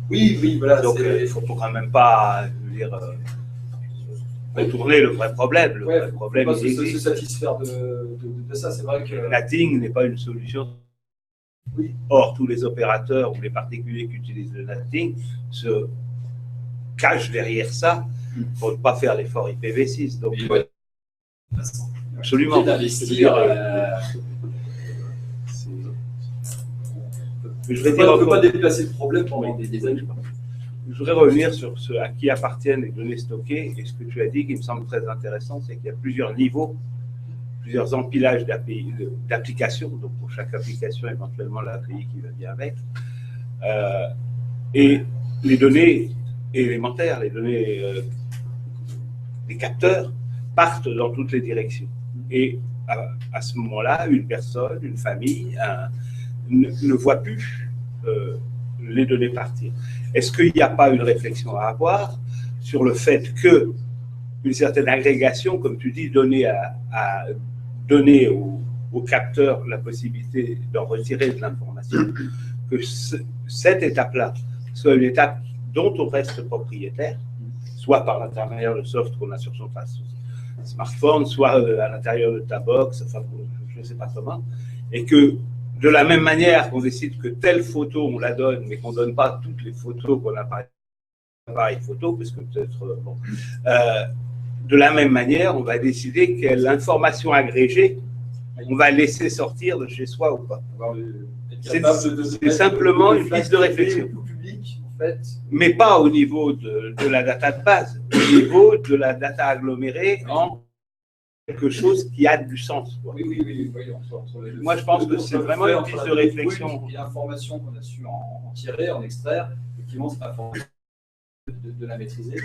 Oui, voilà. Donc, il ne faut quand même pas retourner le vrai problème. Le vrai problème, il faut il pas se existe. satisfaire de ça. C'est vrai que. NATing n'est pas une solution. Oui. Or, tous les opérateurs ou les particuliers qui utilisent le NATing se cachent derrière ça pour ne pas faire l'effort IPv6. Donc, absolument. D'investir. Je On vais ne dire peut pas déplacer le problème pendant des années. Je voudrais revenir sur ce à qui appartiennent les données stockées. Et ce que tu as dit qui me semble très intéressant, c'est qu'il y a plusieurs niveaux, plusieurs empilages d'applications, donc pour chaque application, éventuellement l'API qui va bien avec. Et les données élémentaires, les données des capteurs, partent dans toutes les directions. Et à ce moment-là, une personne, une famille, ne voit plus les données partir. Est-ce qu'il n'y a pas une réflexion à avoir sur le fait que une certaine agrégation, comme tu dis, donner au capteur la possibilité d'en retirer de l'information, que cette étape-là soit une étape dont on reste propriétaire, soit par l'intermédiaire de soft qu'on a sur son smartphone, soit à l'intérieur de ta box, enfin, je ne sais pas comment, et que de la même manière qu'on décide que telle photo, on la donne, mais qu'on ne donne pas toutes les photos qu'on a par appareil photo, parce que peut-être, de la même manière, on va décider quelle information agrégée on va laisser sortir de chez soi ou pas. C'est simplement une piste de réflexion. Public, en fait. Mais pas au niveau de la data de base, au niveau de la data agglomérée en quelque chose qui a du sens. Quoi. Oui. Moi, je pense que c'est vraiment une piste de réflexion. Et l'information qu'on a su en tirer, en extraire, effectivement, c'est pas forcément de la maîtriser.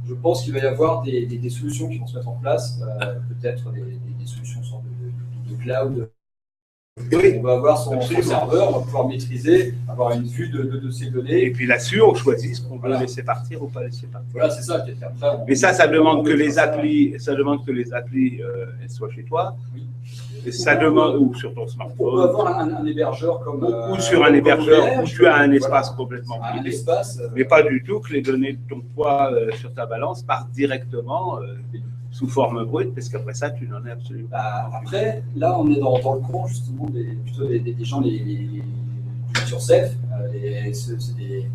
Je pense qu'il va y avoir des solutions qui vont se mettre en place, peut-être des solutions sorte de cloud. Oui, on va avoir son serveur, on va pouvoir maîtriser, avoir une vue de ces données. Et puis là-dessus, on choisit ce qu'on veut laisser partir ou pas laisser partir. Voilà, c'est ça. Mais ça demande que les applis, elles soient chez toi. Oui. Et ça demande, ou sur ton smartphone. On peut avoir un hébergeur comme. Ou sur un hébergeur où tu as un espace complètement privé. Mais pas du tout que les données de ton poids sur ta balance partent directement sous forme brute, parce qu'après ça, tu n'en es absolument pas. Après, là, on est dans le camp justement plutôt des gens du Turcef, c'est des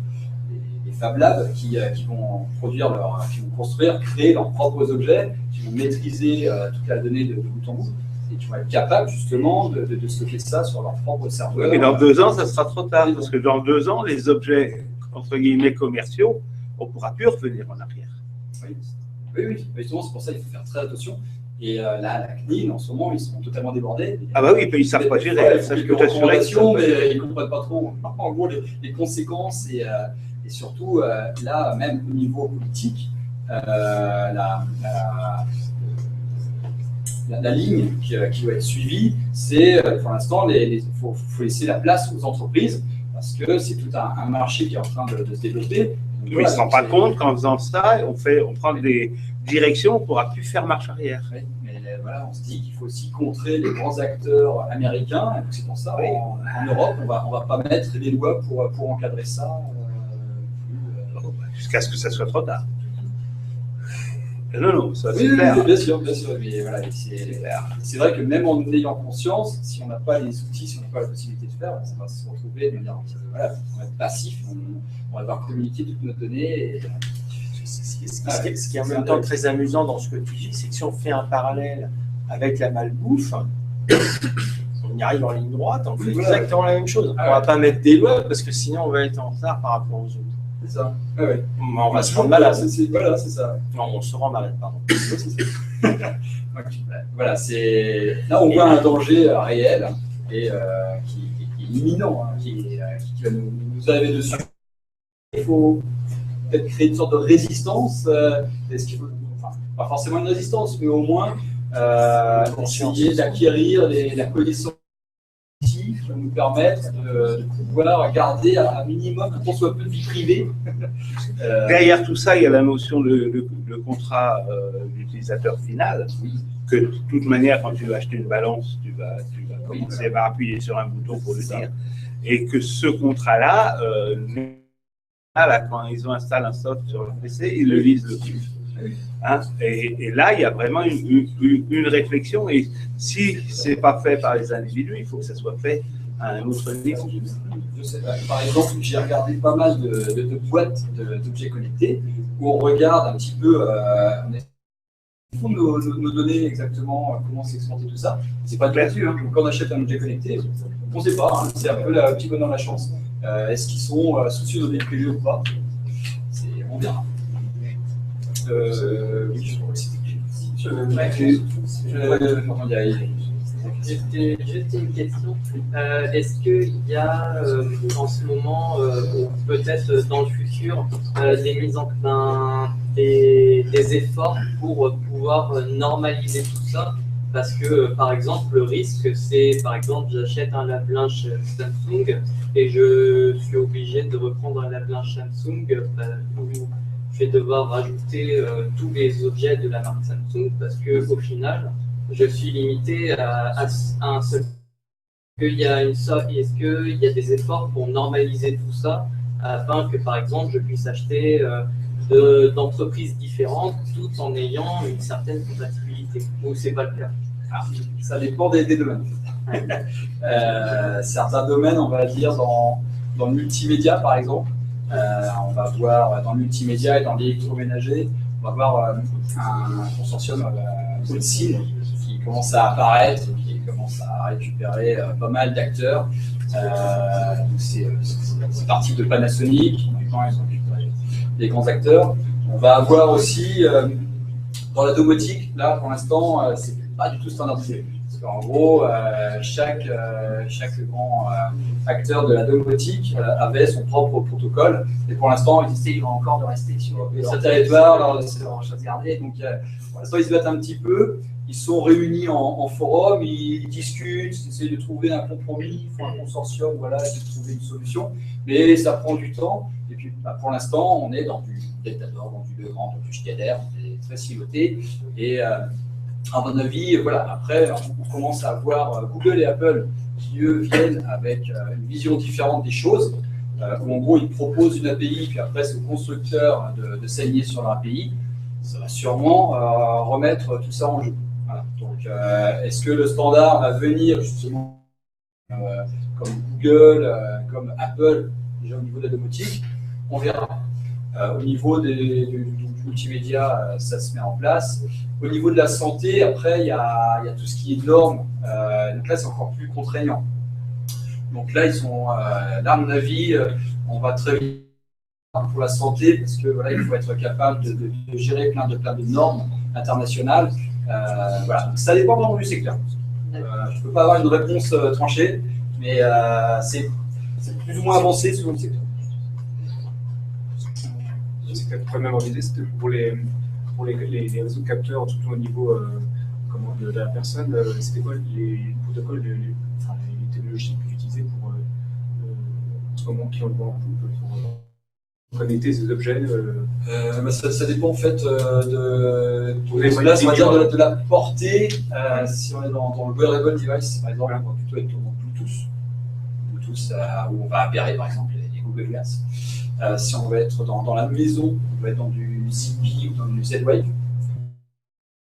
Fab Labs qui vont produire qui vont construire, créer leurs propres objets, qui vont maîtriser toute la donnée de bout en bout. Et qui vont être capables justement de stocker ça sur leur propre serveur. Mais dans 2 ans, ça sera trop tard, parce que dans 2 ans, les objets, entre guillemets, commerciaux, on ne pourra plus revenir en arrière. Oui. Justement, c'est pour ça qu'il faut faire très attention. Et la CNIL, en ce moment, ils sont totalement débordés. Ah bah oui, ils ne savent pas gérer. Ça, je peux t'assurer. Mais ils ne comprennent pas trop, en gros, les conséquences. Et surtout, là, même au niveau politique, la ligne qui va être suivie, c'est pour l'instant, il faut laisser la place aux entreprises parce que c'est tout un marché qui est en train de se développer. Donc, ils ne se rendent pas compte qu'en faisant ça, on prend des directions, on ne pourra plus faire marche arrière. Oui, mais voilà, on se dit qu'il faut aussi contrer les grands acteurs américains. Et c'est pour ça, en Europe, on va pas mettre des lois pour encadrer ça. Jusqu'à ce que ça soit trop tard. Non, non, ça c'est Oui, clair. oui, bien sûr, mais voilà, c'est vrai que même en ayant conscience, si on n'a pas les outils, si on n'a pas la possibilité de faire, on va se retrouver, de dire, voilà, on va être passif, on va devoir communiquer toutes nos données. Et, ce qui est en même temps très amusant dans ce que tu dis, c'est que si on fait un parallèle avec la malbouffe, on y arrive en ligne droite, on fait exactement la même chose. On ne va pas mettre des lois parce que sinon on va être en retard par rapport aux autres. C'est ça. Ouais. On va se rendre malade. Voilà, c'est ça. Non, on se rend malade, pardon. Voilà, là on voit un danger réel et qui est imminent, hein, qui va nous arriver dessus. Il faut peut-être créer une sorte de résistance. Est-ce qu'il faut, enfin, pas forcément une résistance, mais au moins essayer d'acquérir la connaissance qui va nous permettre de pouvoir garder un minimum, quand on soit peu de vie privée. Derrière tout ça, il y a la notion de contrat d'utilisateur final, que de toute manière, quand tu vas acheter une balance, tu vas commencer par appuyer sur un bouton pour le dire, et que ce contrat-là, quand ils installent un soft sur le PC, ils le lisent dessus. Hein, et là, il y a vraiment une réflexion, et si ce n'est pas fait par les individus, il faut que ça soit fait à un autre niveau. Je sais pas. Par exemple, j'ai regardé pas mal de boîtes d'objets connectés où on regarde un petit peu nos données exactement, comment s'exporter tout ça. C'est pas tout là-dessus. Hein. Quand on achète un objet connecté, on ne sait pas. Hein. C'est un peu le petit bonheur de la chance. Est-ce qu'ils sont soucieux de nos données privées ou pas? On verra. Oui, je crois que c'était juste une question. Est-ce qu'il y a en ce moment, ou peut-être dans le futur, des efforts pour pouvoir normaliser tout ça? Parce que, par exemple, le risque, c'est, par exemple, j'achète un lave-linge Samsung et je suis obligé de reprendre un lave-linge Samsung où je vais devoir rajouter tous les objets de la marque Samsung parce qu'au final, je suis limité à un seul. Est-ce qu'il y a des efforts pour normaliser tout ça afin que, par exemple, je puisse acheter d'entreprises différentes tout en ayant une certaine compatibilité? Ou c'est pas le cas? Ça dépend des domaines. Certains domaines, on va dire dans le multimédia par exemple, on va voir dans le multimédia et dans l'électroménager, on va voir un consortium Holcim qui commence à apparaître, qui commence à récupérer pas mal d'acteurs. C'est parti de Panasonic, maintenant ils ont récupéré des grands acteurs. On va avoir aussi dans la domotique, là pour l'instant, c'est pas du tout standardisé. Parce qu'en gros, chaque grand acteur de la domotique avait son propre protocole. Et pour l'instant, ils essayent encore de rester sur leur territoire, c'est leur chasse gardée. Donc pour l'instant, ils se battent un petit peu. Ils sont réunis en forum, ils discutent, ils essayent de trouver un compromis, ils font un consortium, voilà, essayer de trouver une solution. Mais ça prend du temps. Et puis pour l'instant, on est dans du Deltador, dans du Legrand, dans du Schneider, on est très siloté. Et à mon avis, voilà, après, on commence à voir Google et Apple qui, eux, viennent avec une vision différente des choses, où en gros, ils proposent une API, puis après, c'est au constructeur de s'aligner sur leur API. Ça va sûrement remettre tout ça en jeu. Voilà. Donc, est-ce que le standard va venir justement comme Google, comme Apple, déjà au niveau de la domotique? On verra. Au niveau du multimédia, ça se met en place. Au niveau de la santé, après, il y a tout ce qui est normes. Donc là, c'est encore plus contraignant. Donc là, là, à mon avis, on va très vite pour la santé, parce que voilà, il faut être capable de gérer plein de normes internationales. Voilà. Donc, ça dépend vraiment du secteur. Je ne peux pas avoir une réponse tranchée, mais c'est plus ou moins avancé selon le secteur. C'est peut-être pas même organisé, c'était pour les réseaux de capteurs, surtout au niveau de la personne, c'était quoi les protocoles, les technologies que vous utilisez pour en ce moment qui ont le vent pour connecter ces objets ça dépend en fait de la portée. Si on est dans le wearable device, par exemple, on va plutôt être dans Bluetooth, où on va appairer par exemple les Google Glass. Si on va être dans la maison, on va être dans du Zigbee ou dans du Z-Wave.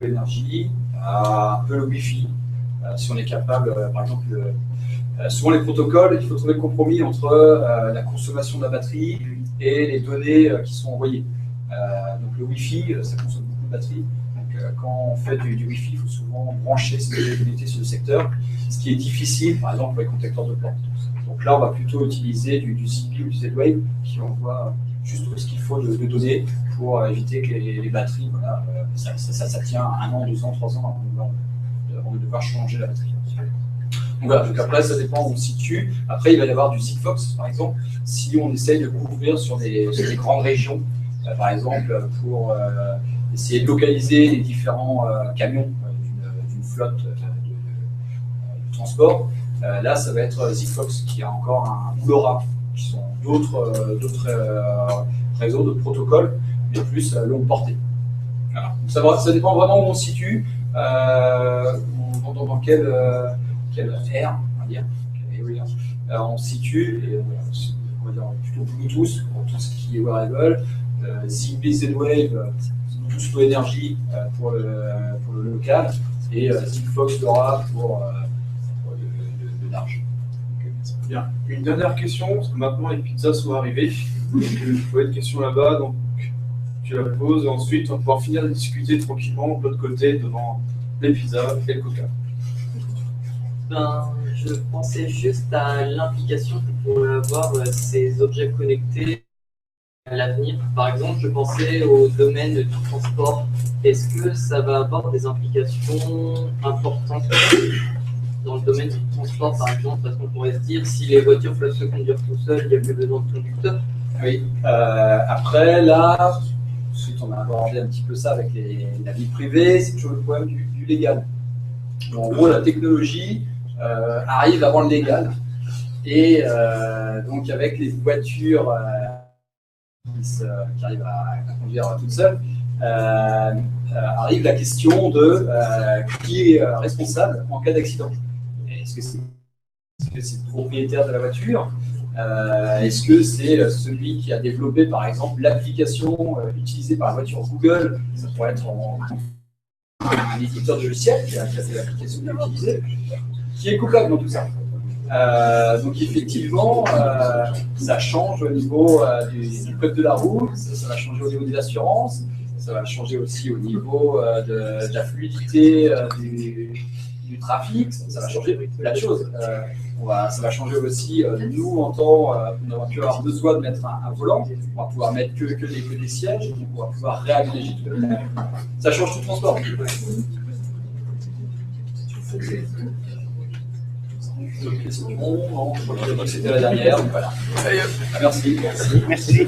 l'énergie, un peu le Wi-Fi. Si on est capable, par exemple, souvent les protocoles, il faut trouver le compromis entre la consommation de la batterie et les données qui sont envoyées. Donc le Wi-Fi, ça consomme beaucoup de batterie. Donc quand on fait du Wi-Fi, il faut souvent brancher ces unités sur le secteur, ce qui est difficile, par exemple, pour les contacteurs de porte. Donc là, on va plutôt utiliser du Zigbee ou du Z-Wave qui envoie juste ce qu'il faut de données pour éviter que les batteries, voilà, ça tient 1 an, 2 ans, 3 ans avant de devoir changer la batterie. Donc voilà, donc après, ça dépend où on se situe. Après, il va y avoir du Sigfox, par exemple, si on essaye de couvrir sur des grandes régions, par exemple, pour essayer de localiser les différents camions d'une flotte de transport. Là, ça va être Sigfox qui a encore un LoRa, qui sont d'autres réseaux, d'autres protocoles, mais plus longue portée. Voilà. Ça dépend vraiment où on se situe, dans quelle ère, on va dire, on se situe, et on va dire plutôt Bluetooth pour tout ce qui est wearable, Zigbee, Z-Wave, plus low énergie pour le local, et Sigfox LoRa pour le large. Bien. Une dernière question, parce que maintenant les pizzas sont arrivées. Je vois une question là-bas, donc tu la poses, et ensuite on va pouvoir finir de discuter tranquillement de l'autre côté devant les pizzas et le coca. Je pensais juste à l'implication que pourraient avoir ces objets connectés à l'avenir. Par exemple, je pensais au domaine du transport. Est-ce que ça va avoir des implications importantes dans le domaine du transport, par exemple, parce qu'on pourrait se dire si les voitures peuvent se conduire tout seules, il n'y a plus besoin de conducteur. Oui. Après, là, ensuite on a abordé un petit peu ça avec la vie privée, c'est toujours le problème du légal. En gros, la technologie arrive avant le légal. Et donc, avec les voitures qui arrivent à conduire toutes seules, arrive la question de qui est responsable en cas d'accident. Est-ce que c'est le propriétaire de la voiture? Est-ce que c'est celui qui a développé, par exemple, l'application utilisée par la voiture Google? Ça pourrait être un éditeur de logiciel qui a fait l'application utilisée. Qui est coupable dans tout ça? Donc effectivement, ça change au niveau du code de la route, ça va changer au niveau des assurances, ça va changer aussi au niveau de la fluidité du trafic, ça va changer plein de choses. Ça va changer aussi, nous, en tant qu'on va plus avoir besoin de mettre un volant, on va pouvoir mettre que des sièges, donc on va pouvoir réaménager tout. Ça change tout le transport. D'autres questions? Non, je crois que c'était la dernière. Voilà. Merci. Merci.